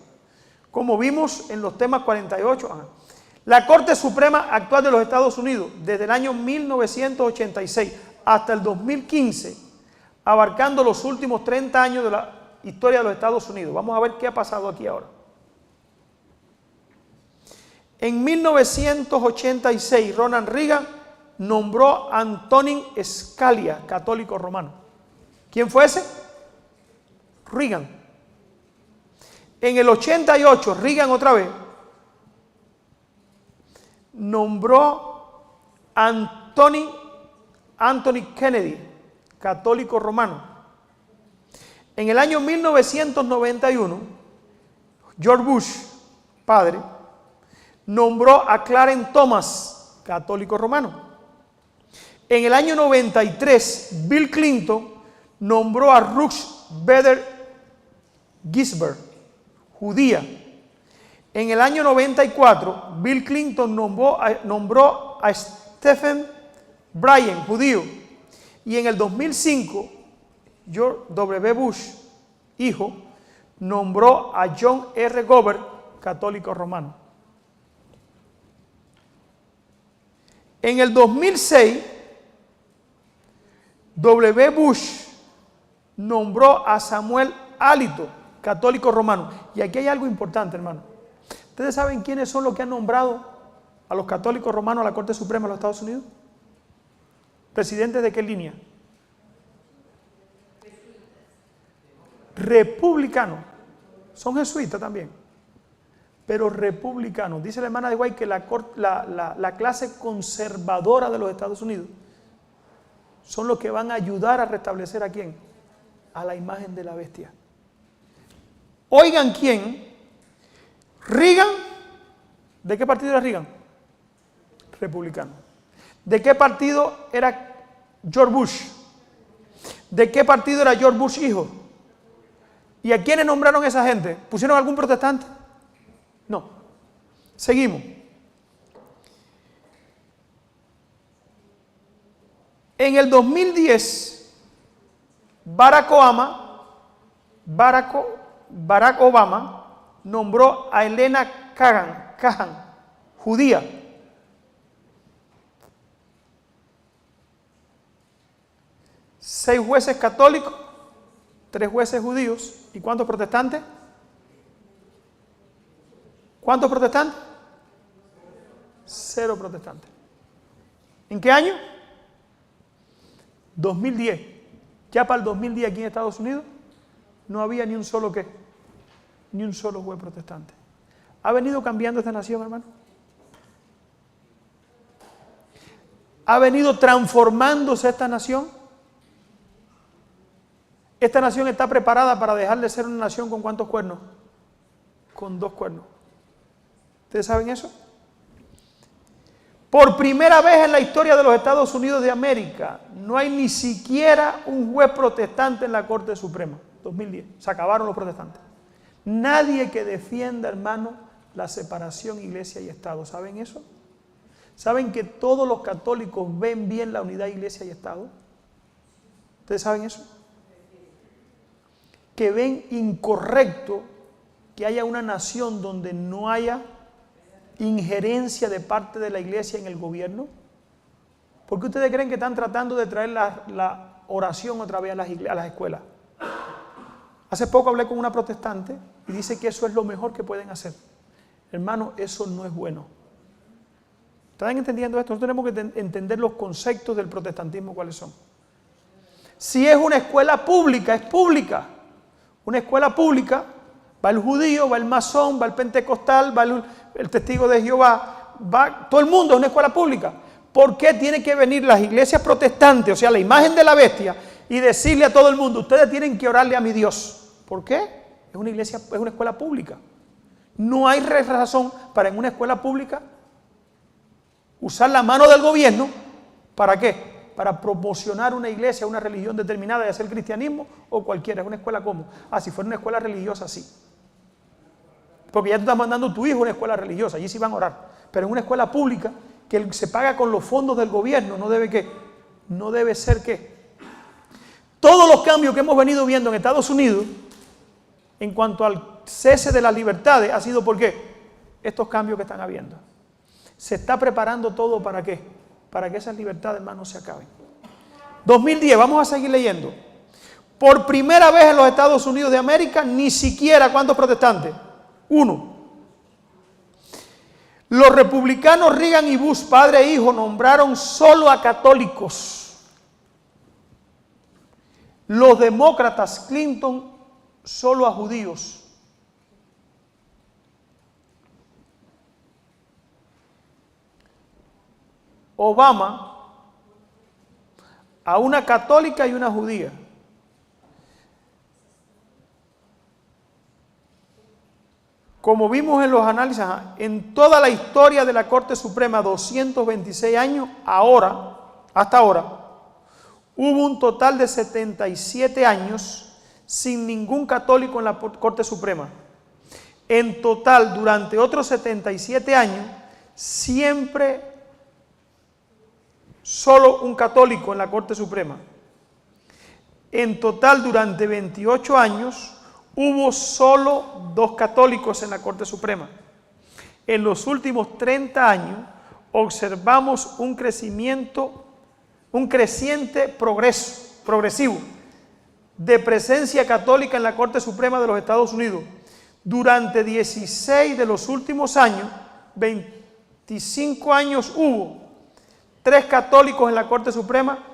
Como vimos en los temas 48, la Corte Suprema actual de los Estados Unidos, desde el año 1986 hasta el 2015, abarcando los últimos 30 años de la historia de los Estados Unidos. Vamos a ver qué ha pasado aquí ahora. En 1986, Ronald Reagan nombró a Antonin Scalia, católico romano. ¿Quién fue ese? Reagan. En el 88, Reagan otra vez nombró a Anthony Kennedy, católico romano. En el año 1991, George Bush, padre, nombró a Clarence Thomas, católico romano. En el año 93, Bill Clinton nombró a Ruth Bader Ginsburg, judía. En el año 94, Bill Clinton nombró a Stephen Bryan, judío. Y en el 2005, George W. Bush, hijo, nombró a John R. Gover, católico romano. En el 2006, W. Bush nombró a Samuel Alito, católico romano. Y aquí hay algo importante, hermano. ¿Ustedes saben quiénes son los que han nombrado a los católicos romanos a la Corte Suprema de los Estados Unidos? ¿Presidentes de qué línea? Republicanos. Son jesuitas también, pero republicanos. Dice la hermana de White que la clase conservadora de los Estados Unidos son los que van a ayudar a restablecer ¿a quién? A la imagen de la bestia. Oigan quién. Reagan. ¿De qué partido era Reagan? Republicano. ¿De qué partido era George Bush? ¿De qué partido era George Bush hijo? ¿Y a quiénes nombraron esa gente? ¿Pusieron algún protestante? No. Seguimos. En el 2010, Barack Obama nombró a Elena Kagan, judía. Seis jueces católicos, 3 jueces judíos. ¿Y cuántos protestantes? ¿Cuántos protestantes? 0 protestantes. ¿En qué año? 2010. Ya para el 2010 aquí en Estados Unidos no había ni un solo ¿qué? Ni un solo juez protestante. ¿Ha venido cambiando esta nación, hermano? ¿Ha venido transformándose esta nación? Esta nación está preparada para dejar de ser una nación con ¿cuántos cuernos? Con 2 cuernos. ¿Ustedes saben eso? Por primera vez en la historia de los Estados Unidos de América, no hay ni siquiera un juez protestante en la Corte Suprema. 2010. Se acabaron los protestantes. Nadie que defienda, hermano, la separación iglesia y Estado. ¿Saben eso? ¿Saben que todos los católicos ven bien la unidad iglesia y Estado? ¿Ustedes saben eso? Que ven incorrecto que haya una nación donde no haya injerencia de parte de la iglesia en el gobierno. ¿Por qué ustedes creen que están tratando de traer la oración otra vez a las escuelas? Hace poco hablé con una protestante y dice que eso es lo mejor que pueden hacer. Hermano, eso no es bueno. ¿Están entendiendo esto? Nosotros tenemos que entender los conceptos del protestantismo, cuáles son. Si es una escuela pública, es pública. Una escuela pública, va el judío, va el masón, va el pentecostal, va el testigo de Jehová, va todo el mundo, es una escuela pública. ¿Por qué tiene que venir las iglesias protestantes, o sea, la imagen de la bestia, y decirle a todo el mundo, ustedes tienen que orarle a mi Dios? ¿Por qué? Es una iglesia, es una escuela pública. No hay razón para en una escuela pública usar la mano del gobierno, ¿para qué? Para promocionar una iglesia, una religión determinada, ya sea el cristianismo o cualquiera. Es una escuela ¿cómo? Si fuera una escuela religiosa, sí. Porque ya tú estás mandando a tu hijo a una escuela religiosa, allí sí van a orar. Pero en una escuela pública, que se paga con los fondos del gobierno, no debe ¿qué? No debe ser ¿qué? Todos los cambios que hemos venido viendo en Estados Unidos, en cuanto al cese de las libertades, ha sido ¿por qué? Estos cambios que están habiendo. Se está preparando todo ¿para qué? Para que esas libertades, hermanos, se acaben. 2010, vamos a seguir leyendo. Por primera vez en los Estados Unidos de América, ni siquiera, ¿cuántos protestantes? 1. Los republicanos Reagan y Bush, padre e hijo, nombraron solo a católicos. Los demócratas Clinton, solo a judíos. Obama a una católica y una judía. Como vimos en los análisis, en toda la historia de la Corte Suprema, 226 años, hasta ahora, hubo un total de 77 años sin ningún católico en la Corte Suprema. En total, durante otros 77 años, siempre solo un católico en la Corte Suprema. En total, durante 28 años, hubo solo 2 católicos en la Corte Suprema. En los últimos 30 años, observamos un creciente progresivo de presencia católica en la Corte Suprema de los Estados Unidos. Durante 16 de los últimos años, 25 años hubo 3 católicos en la Corte Suprema,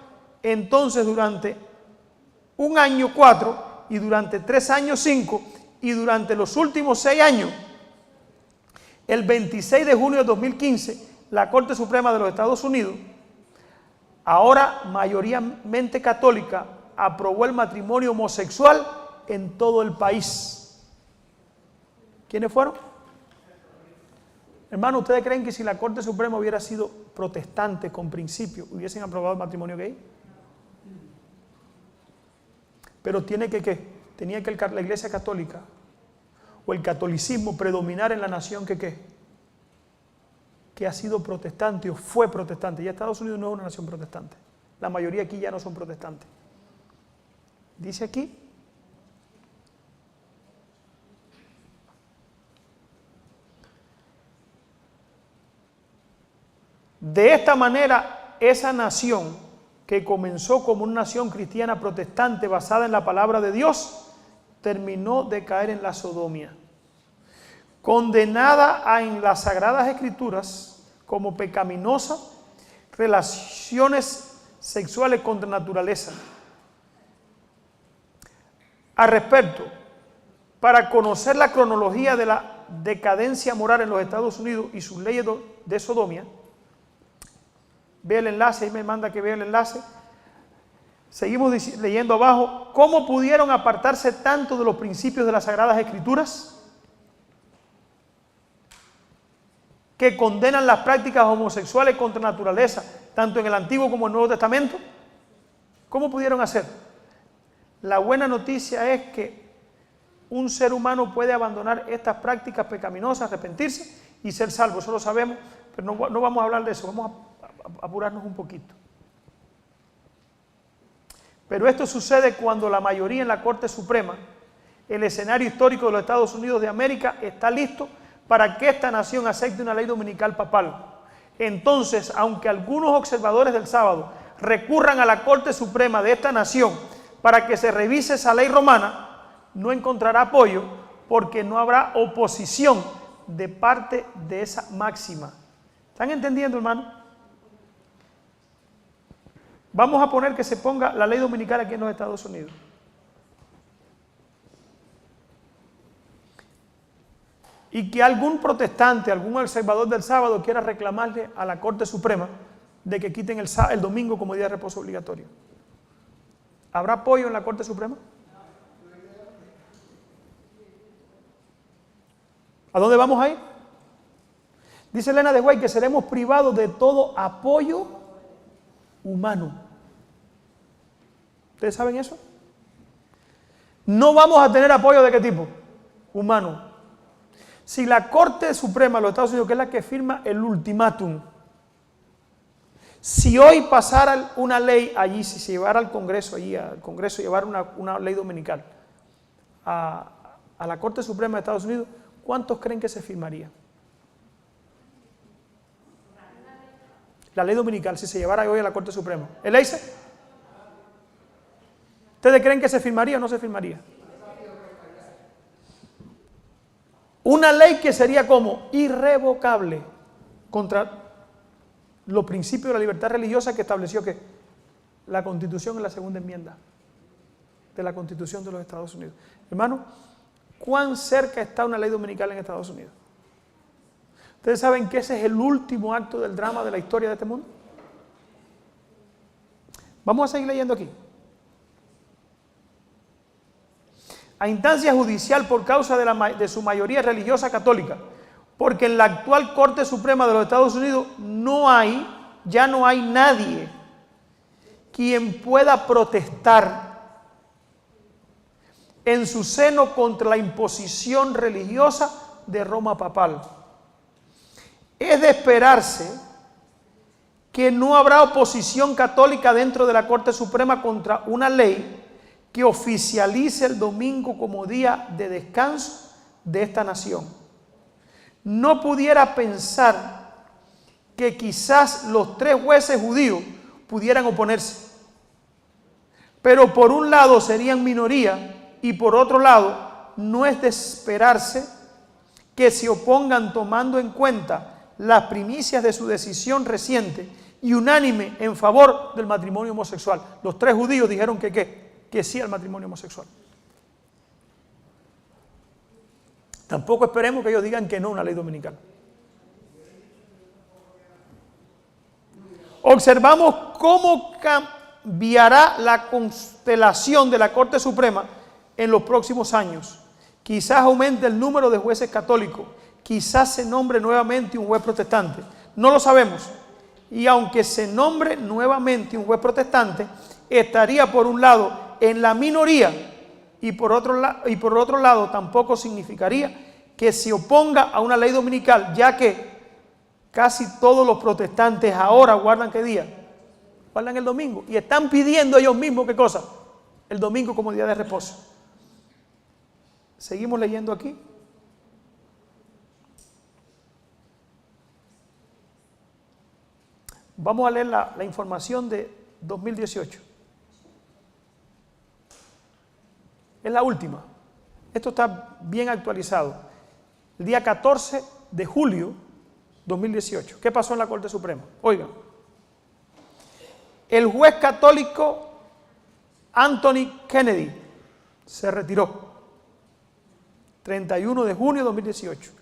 entonces durante un año 4, y durante 3 años 5, y durante los últimos 6 años, el 26 de junio de 2015, la Corte Suprema de los Estados Unidos, ahora mayoritariamente católica, aprobó el matrimonio homosexual en todo el país. ¿Quiénes fueron? Hermano, ¿ustedes creen que si la Corte Suprema hubiera sido protestante con principio, hubiesen aprobado el matrimonio gay? Pero tenía que la Iglesia Católica o el catolicismo predominar en la nación que ha sido protestante o fue protestante. Ya Estados Unidos no es una nación protestante. La mayoría aquí ya no son protestantes. Dice aquí, de esta manera, esa nación que comenzó como una nación cristiana protestante basada en la palabra de Dios, terminó de caer en la sodomía, condenada en las Sagradas Escrituras como pecaminosa, relaciones sexuales contra naturaleza. Al respecto, para conocer la cronología de la decadencia moral en los Estados Unidos y sus leyes de sodomía, ve el enlace, ahí me manda que vea el enlace. Seguimos leyendo abajo. ¿Cómo pudieron apartarse tanto de los principios de las Sagradas Escrituras que condenan las prácticas homosexuales contra naturaleza, tanto en el Antiguo como en el Nuevo Testamento? ¿Cómo pudieron hacer? La buena noticia es que un ser humano puede abandonar estas prácticas pecaminosas, arrepentirse y ser salvo. Eso lo sabemos, pero no vamos a hablar de eso. Vamos a apurarnos un poquito. Pero esto sucede cuando la mayoría en la Corte Suprema, el escenario histórico de los Estados Unidos de América, está listo para que esta nación acepte una ley dominical papal. Entonces, aunque algunos observadores del sábado recurran a la Corte Suprema de esta nación para que se revise esa ley romana, no encontrará apoyo porque no habrá oposición de parte de esa máxima. ¿Están entendiendo, hermano? Vamos a poner que se ponga la ley dominical aquí en los Estados Unidos. Y que algún protestante, algún observador del sábado quiera reclamarle a la Corte Suprema de que quiten el domingo como día de reposo obligatorio. ¿Habrá apoyo en la Corte Suprema? ¿A dónde vamos a ir? Dice Elena de White que seremos privados de todo apoyo humano. ¿Ustedes saben eso? No vamos a tener apoyo ¿de qué tipo? Humano. Si la Corte Suprema de los Estados Unidos, que es la que firma el ultimátum, si hoy pasara una ley allí, si se llevara al Congreso, llevar una ley dominical a la Corte Suprema de Estados Unidos, ¿cuántos creen que se firmaría? La ley dominical, si se llevara hoy a la Corte Suprema. ¿El EISE? ¿Ustedes creen que se firmaría o no se firmaría? Una ley que sería como irrevocable contra los principios de la libertad religiosa que estableció que la Constitución en la segunda enmienda de la Constitución de los Estados Unidos. Hermano, ¿cuán cerca está una ley dominical en Estados Unidos? ¿Ustedes saben que ese es el último acto del drama de la historia de este mundo? Vamos a seguir leyendo aquí. A instancia judicial por causa de su mayoría religiosa católica, porque en la actual Corte Suprema de los Estados Unidos ya no hay nadie quien pueda protestar en su seno contra la imposición religiosa de Roma papal. Es de esperarse que no habrá oposición católica dentro de la Corte Suprema contra una ley que oficialice el domingo como día de descanso de esta nación. No pudiera pensar que quizás los 3 jueces judíos pudieran oponerse, pero por un lado serían minoría y por otro lado no es de esperarse que se opongan tomando en cuenta las primicias de su decisión reciente y unánime en favor del matrimonio homosexual. Los 3 judíos dijeron que sí al matrimonio homosexual. Tampoco esperemos que ellos digan que no a una ley dominical. Observamos cómo cambiará la constelación de la Corte Suprema en los próximos años. Quizás aumente el número de jueces católicos, quizás se nombre nuevamente un juez protestante. No lo sabemos. Y aunque se nombre nuevamente un juez protestante, estaría por un lado en la minoría y por otro lado tampoco significaría que se oponga a una ley dominical, ya que casi todos los protestantes ahora guardan ¿qué día? Guardan el domingo y están pidiendo ellos mismos ¿qué cosa? El domingo como día de reposo. Seguimos leyendo aquí. Vamos a leer la información de 2018. Es la última. Esto está bien actualizado. El día 14 de julio 2018. ¿Qué pasó en la Corte Suprema? Oigan. El juez católico Anthony Kennedy se retiró. 31 de junio de 2018.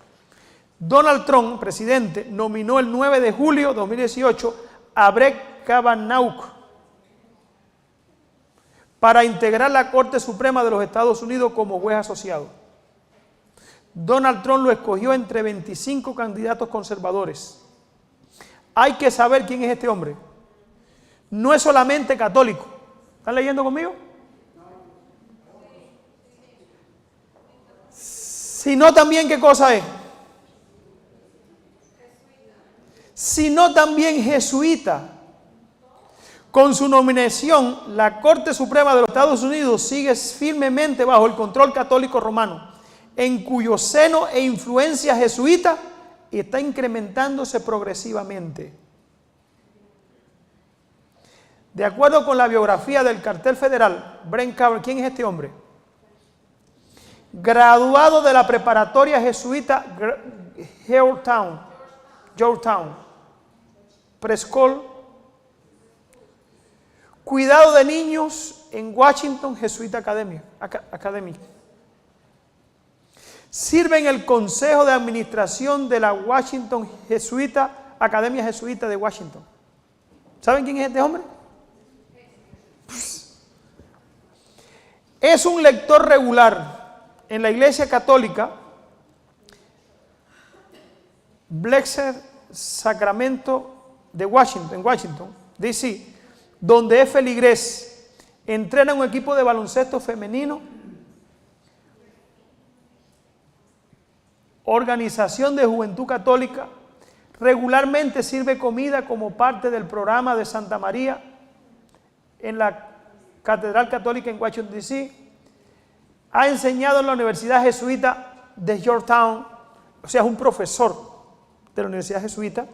Donald Trump, presidente, nominó el 9 de julio de 2018 a Brett Kavanaugh para integrar la Corte Suprema de los Estados Unidos como juez asociado. Donald Trump lo escogió entre 25 candidatos conservadores. Hay que saber quién es este hombre. No es solamente católico. ¿Están leyendo conmigo? Sino también, ¿qué cosa es? Sino también jesuita. Con su nominación, la Corte Suprema de los Estados Unidos sigue firmemente bajo el control católico romano, en cuyo seno e influencia jesuita está incrementándose progresivamente. De acuerdo con la biografía del cartel federal, Brett Kavanaugh, ¿quién es este hombre? Graduado de la preparatoria jesuita Georgetown, Preschool, cuidado de niños en Washington Jesuita Academy. Sirve en el Consejo de Administración de la Washington Academia Jesuita de Washington. ¿Saben quién es este hombre? Es un lector regular en la Iglesia Católica Blessed Sacramento de Washington, D.C., donde es feligrés. Entrena un equipo de baloncesto femenino, organización de juventud católica, regularmente sirve comida como parte del programa de Santa María en la Catedral Católica en Washington, D.C., ha enseñado en la Universidad Jesuita de Georgetown, o sea, es un profesor de la Universidad Jesuita.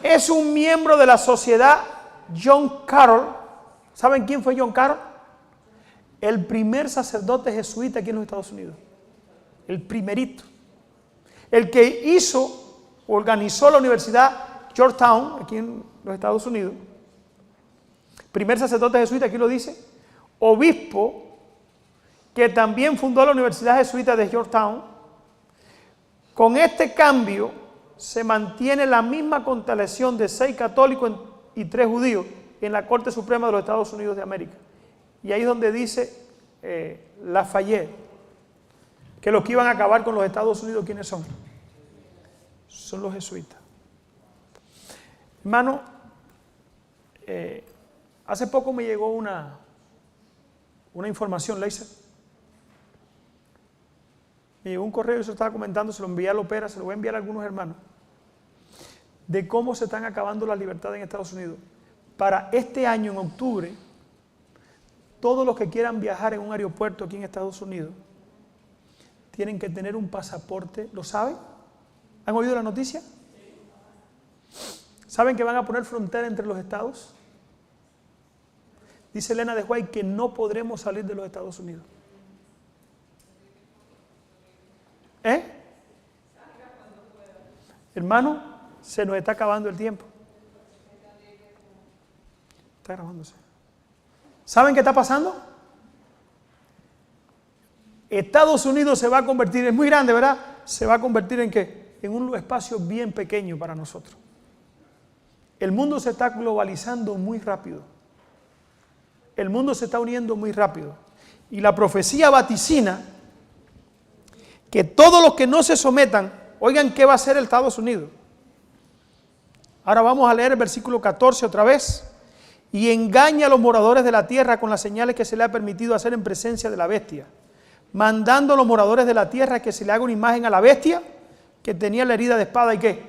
Es un miembro de la sociedad John Carroll. ¿Saben quién fue John Carroll? El primer sacerdote jesuita aquí en los Estados Unidos. El primerito. El que organizó la Universidad Georgetown, aquí en los Estados Unidos. Primer sacerdote jesuita, aquí lo dice. Obispo, que también fundó la Universidad Jesuita de Georgetown. Con este cambio se mantiene la misma constelación de 6 católicos y 3 judíos en la Corte Suprema de los Estados Unidos de América. Y ahí es donde dice Lafayette, que los que iban a acabar con los Estados Unidos, ¿quiénes son? Son los jesuitas. Hermano, hace poco me llegó una información, Leiser. Me llegó un correo, yo se lo estaba comentando, se lo envié a Lopera, se lo voy a enviar a algunos hermanos, de cómo se están acabando las libertades en Estados Unidos. Para este año, en octubre, todos los que quieran viajar en un aeropuerto aquí en Estados Unidos tienen que tener un pasaporte. ¿Lo saben? ¿Han oído la noticia? ¿Saben que van a poner frontera entre los estados? Dice Elena de White que no podremos salir de los Estados Unidos. Hermano, se nos está acabando el tiempo. Está grabándose. ¿Saben qué está pasando? Estados Unidos se va a convertir, es muy grande, ¿verdad? Se va a convertir en ¿qué? En un espacio bien pequeño para nosotros. El mundo se está globalizando muy rápido. El mundo se está uniendo muy rápido. Y la profecía vaticina que todos los que no se sometan, oigan qué va a hacer el Estados Unidos. Ahora vamos a leer el versículo 14 otra vez. Y engaña a los moradores de la tierra con las señales que se le ha permitido hacer en presencia de la bestia, mandando a los moradores de la tierra que se le haga una imagen a la bestia que tenía la herida de espada y ¿qué?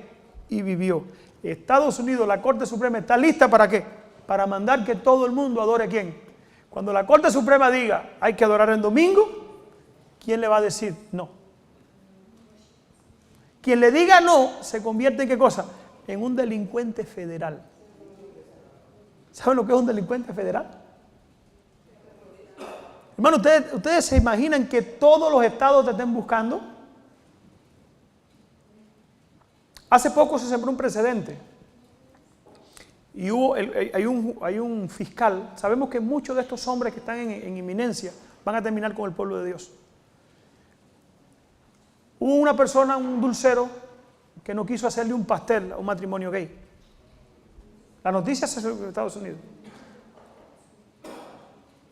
Y vivió. Estados Unidos, la Corte Suprema está lista ¿para qué? Para mandar que todo el mundo adore ¿a quién? Cuando la Corte Suprema diga hay que adorar el domingo, ¿quién le va a decir no? Quien le diga no se convierte en ¿qué cosa? En un delincuente federal. ¿Saben lo que es un delincuente federal? Hermano, ¿ustedes se imaginan que todos los estados te estén buscando? Hace poco se sembró un precedente. Y hay un fiscal. Sabemos que muchos de estos hombres que están en inminencia van a terminar con el pueblo de Dios. Hubo una persona, un dulcero, que no quiso hacerle un pastel a un matrimonio gay. La noticia se hizo en Estados Unidos.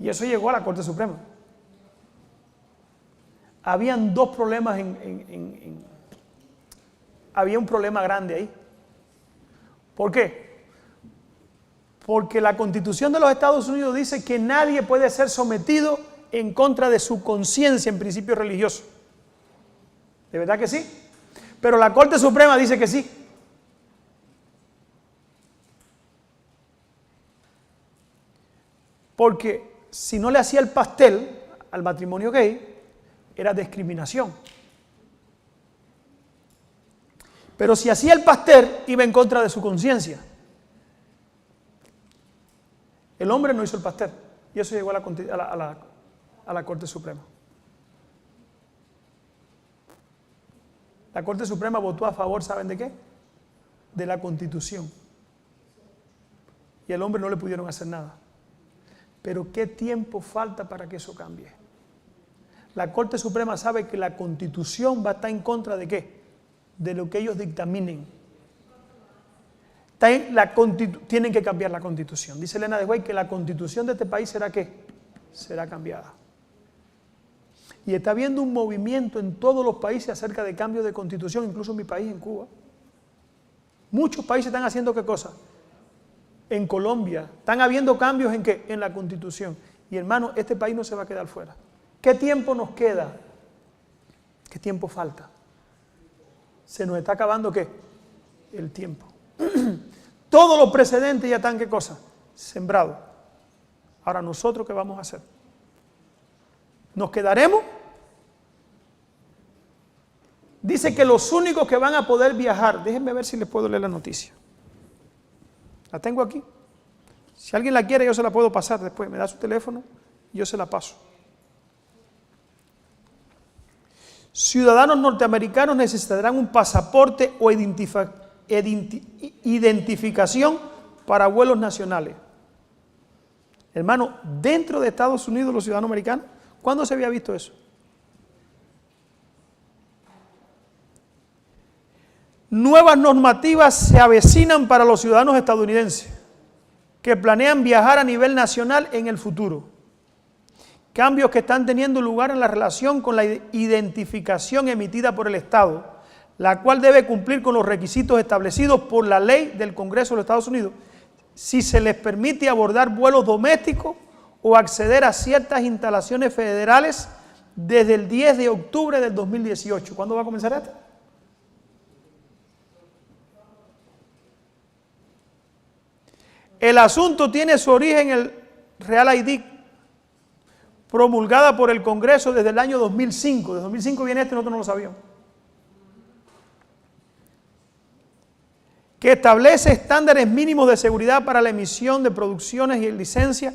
Y eso llegó a la Corte Suprema. Habían dos problemas había un problema grande ahí. ¿Por qué? Porque la Constitución de los Estados Unidos dice que nadie puede ser sometido en contra de su conciencia en principio religioso. ¿De verdad que sí? Pero la Corte Suprema dice que sí. Porque si no le hacía el pastel al matrimonio gay, era discriminación. Pero si hacía el pastel, iba en contra de su conciencia. El hombre no hizo el pastel. Y eso llegó a la Corte Suprema. La Corte Suprema votó a favor, ¿saben de qué? De la Constitución. Y al hombre no le pudieron hacer nada. Pero ¿qué tiempo falta para que eso cambie? La Corte Suprema sabe que la Constitución va a estar en contra de ¿qué? De lo que ellos dictaminen. Tienen que cambiar la Constitución. Dice Elena de White que la Constitución de este país será ¿qué? Será cambiada. Y está habiendo un movimiento en todos los países acerca de cambios de Constitución, incluso en mi país, en Cuba. Muchos países están haciendo ¿qué cosa? En Colombia, están habiendo cambios ¿en qué? En la Constitución. Y hermano, este país no se va a quedar fuera. ¿Qué tiempo nos queda? ¿Qué tiempo falta? Se nos está acabando ¿qué? El tiempo. Todos los precedentes ya están ¿qué cosa? Sembrados. Ahora, ¿nosotros qué vamos a hacer? ¿Nos quedaremos? Dice que los únicos que van a poder viajar, déjenme ver si les puedo leer la noticia. La tengo aquí. Si alguien la quiere, yo se la puedo pasar después. Me da su teléfono y yo se la paso. Ciudadanos norteamericanos necesitarán un pasaporte o identificación para vuelos nacionales. Hermano, dentro de Estados Unidos los ciudadanos americanos, ¿cuándo se había visto eso? Nuevas normativas se avecinan para los ciudadanos estadounidenses que planean viajar a nivel nacional en el futuro. Cambios que están teniendo lugar en la relación con la identificación emitida por el Estado, la cual debe cumplir con los requisitos establecidos por la ley del Congreso de los Estados Unidos, si se les permite abordar vuelos domésticos o acceder a ciertas instalaciones federales desde el 10 de octubre del 2018. ¿Cuándo va a comenzar esto? El asunto tiene su origen en el Real ID, promulgada por el Congreso desde el año 2005. De 2005 viene este, nosotros no lo sabíamos. Que establece estándares mínimos de seguridad para la emisión de producciones y licencias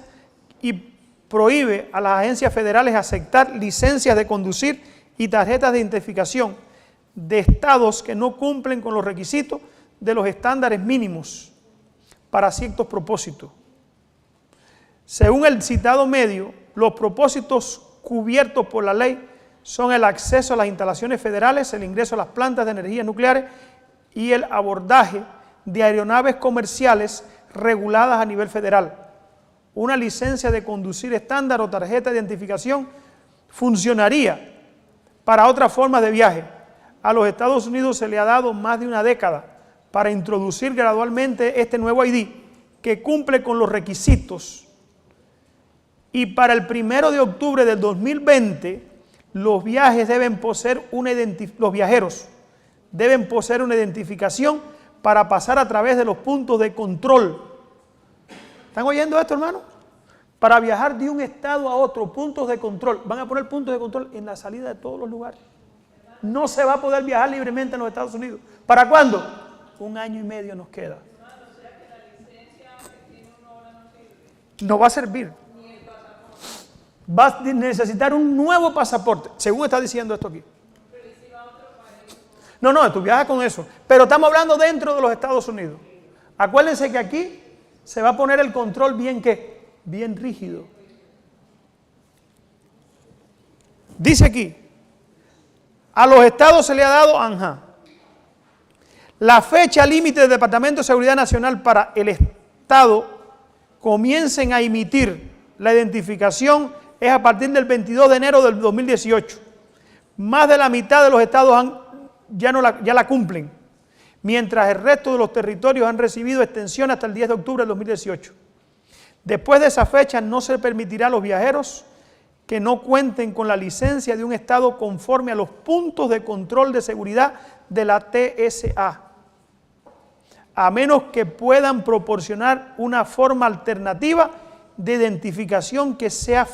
y prohíbe a las agencias federales aceptar licencias de conducir y tarjetas de identificación de estados que no cumplen con los requisitos de los estándares mínimos para ciertos propósitos. Según el citado medio, los propósitos cubiertos por la ley son el acceso a las instalaciones federales, el ingreso a las plantas de energías nucleares y el abordaje de aeronaves comerciales reguladas a nivel federal. Una licencia de conducir estándar o tarjeta de identificación funcionaría para otras formas de viaje. A los Estados Unidos se le ha dado más de una década para introducir gradualmente este nuevo ID que cumple con los requisitos. Y para el 1 de octubre del 2020, los viajeros deben poseer una identificación para pasar a través de los puntos de control. ¿Están oyendo esto, hermano? Para viajar de un estado a otro, puntos de control. Van a poner puntos de control en la salida de todos los lugares. No se va a poder viajar libremente en los Estados Unidos. ¿Para cuándo? 1 año y medio nos queda. No va a servir. Va a necesitar un nuevo pasaporte, según está diciendo esto aquí. No, tú viajas con eso. Pero estamos hablando dentro de los Estados Unidos. Acuérdense que aquí se va a poner el control bien rígido. Dice aquí, a los estados se le ha dado la fecha límite del Departamento de Seguridad Nacional para el estado comiencen a emitir la identificación es a partir del 22 de enero del 2018. Más de la mitad de los estados ya la cumplen, mientras el resto de los territorios han recibido extensión hasta el 10 de octubre del 2018. Después de esa fecha no se permitirá a los viajeros que no cuenten con la licencia de un estado conforme a los puntos de control de seguridad de la TSA, a menos que puedan proporcionar una forma alternativa de identificación que sea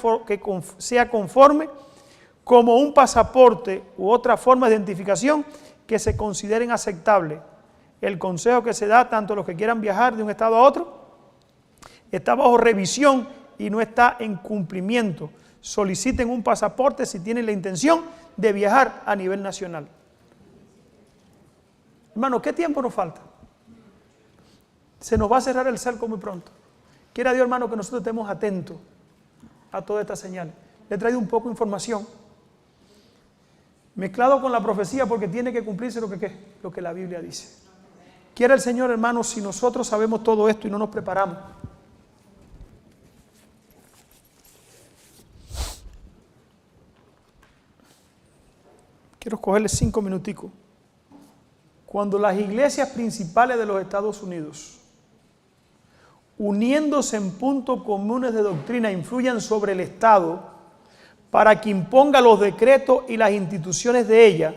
conforme, como un pasaporte u otra forma de identificación que se consideren aceptables. El consejo que se da tanto a los que quieran viajar de un estado a otro está bajo revisión y no está en cumplimiento. Soliciten un pasaporte si tienen la intención de viajar a nivel nacional. Hermano, ¿qué tiempo nos falta? Se nos va a cerrar el cerco muy pronto. Quiera Dios, hermano, que nosotros estemos atentos a todas estas señales. Le he traído un poco de información, mezclado con la profecía, porque tiene que cumplirse lo que la Biblia dice. Quiera el Señor, hermano, si nosotros sabemos todo esto y no nos preparamos. Quiero cogerle 5 minuticos. Cuando las iglesias principales de los Estados Unidos, uniéndose en puntos comunes de doctrina, influyan sobre el Estado para que imponga los decretos y las instituciones de ella.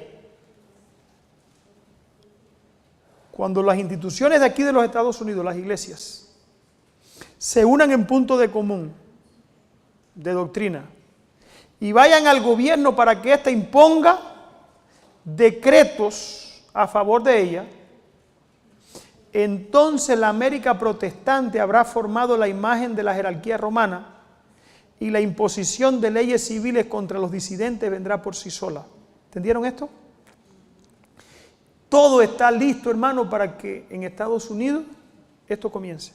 Cuando las instituciones de aquí de los Estados Unidos, las iglesias, se unan en punto de común de doctrina y vayan al gobierno para que ésta imponga decretos a favor de ella, entonces la América protestante habrá formado la imagen de la jerarquía romana y la imposición de leyes civiles contra los disidentes vendrá por sí sola. ¿Entendieron esto? Todo está listo, hermano, para que en Estados Unidos esto comience.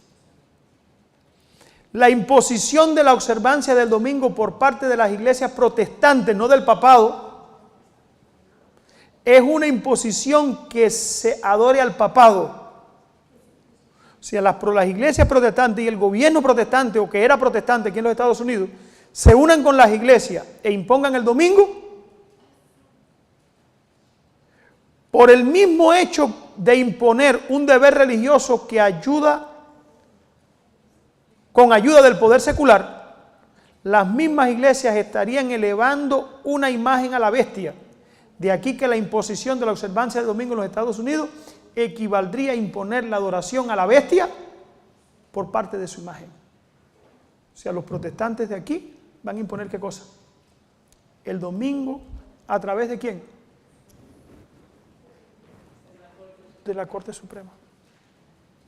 La imposición de la observancia del domingo por parte de las iglesias protestantes, no del papado, es una imposición que se adore al papado. O sea, las iglesias protestantes y el gobierno protestante, o que era protestante aquí en los Estados Unidos, se unan con las iglesias e impongan el domingo. por el mismo hecho de imponer un deber religioso que ayuda, con ayuda del poder secular, las mismas iglesias estarían elevando una imagen a la bestia. De aquí que la imposición de la observancia del domingo en los Estados Unidos equivaldría a imponer la adoración a la bestia por parte de su imagen. O sea, los protestantes de aquí van a imponer ¿qué cosa? El domingo, ¿a través de quién? De la Corte Suprema.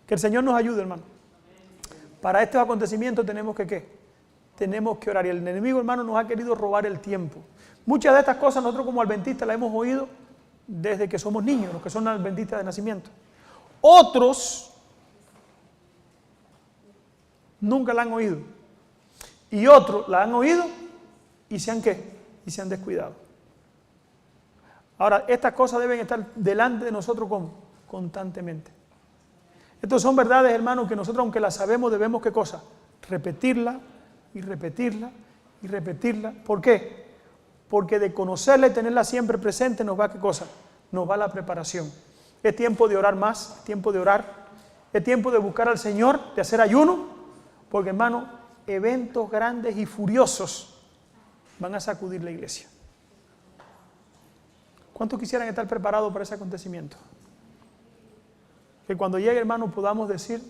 Que el Señor nos ayude, hermano. Para estos acontecimientos tenemos que ¿qué? Tenemos que orar. Y el enemigo, hermano, nos ha querido robar el tiempo. Muchas de estas cosas nosotros como adventistas las hemos oído desde que somos niños, los que son adventistas de nacimiento. Otros nunca la han oído. Y otros la han oído y se han ¿qué? Y se han descuidado. Ahora, estas cosas deben estar delante de nosotros constantemente. Estas son verdades, hermanos, que nosotros, aunque las sabemos, debemos ¿qué cosa? Repetirla y repetirla y repetirla. ¿Por qué? Porque de conocerla y tenerla siempre presente nos va ¿qué cosa? Nos va la preparación. Es tiempo de orar más, es tiempo de orar, es tiempo de buscar al Señor, de hacer ayuno, porque, hermano, eventos grandes y furiosos van a sacudir la iglesia. ¿Cuántos quisieran estar preparados para ese acontecimiento? Que cuando llegue, hermano, podamos decir,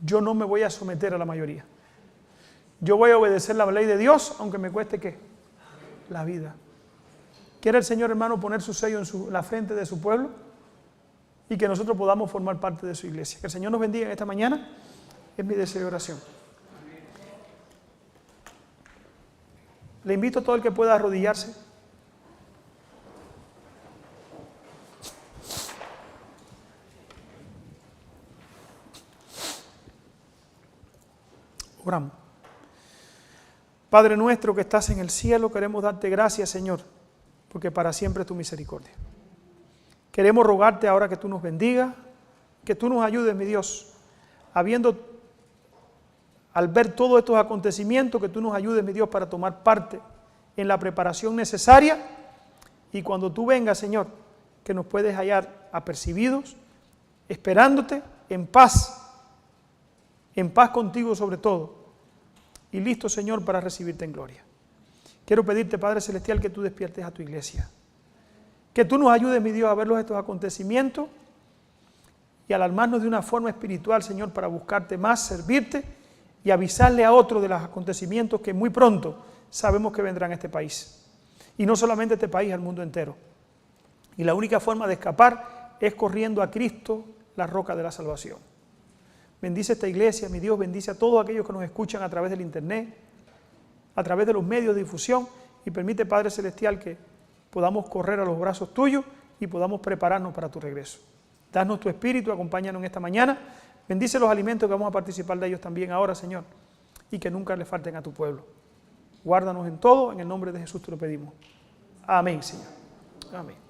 yo no me voy a someter a la mayoría. Yo voy a obedecer la ley de Dios, aunque me cueste ¿qué? La vida. ¿Quiere el Señor, hermano, poner su sello en la frente de su pueblo? Y que nosotros podamos formar parte de su iglesia. Que el Señor nos bendiga en esta mañana. Es mi deseo de oración. Le invito a todo el que pueda arrodillarse. Oramos. Padre nuestro que estás en el cielo, queremos darte gracias, Señor, porque para siempre es tu misericordia. Queremos rogarte ahora que tú nos bendigas, que tú nos ayudes, mi Dios, al ver todos estos acontecimientos, que tú nos ayudes, mi Dios, para tomar parte en la preparación necesaria y cuando tú vengas, Señor, que nos puedes hallar apercibidos, esperándote en paz contigo sobre todo, y listo, Señor, para recibirte en gloria. Quiero pedirte, Padre Celestial, que tú despiertes a tu iglesia, que tú nos ayudes, mi Dios, a ver estos acontecimientos y alarmarnos de una forma espiritual, Señor, para buscarte más, servirte y avisarle a otros de los acontecimientos que muy pronto sabemos que vendrán a este país. Y no solamente a este país, al mundo entero. Y la única forma de escapar es corriendo a Cristo, la roca de la salvación. Bendice esta iglesia, mi Dios, bendice a todos aquellos que nos escuchan a través del internet, a través de los medios de difusión, y permite, Padre Celestial, que podamos correr a los brazos tuyos y podamos prepararnos para tu regreso. Danos tu espíritu, acompáñanos en esta mañana, bendice los alimentos que vamos a participar de ellos también ahora, Señor, y que nunca le falten a tu pueblo. Guárdanos en todo, en el nombre de Jesús te lo pedimos. Amén, Señor. Amén.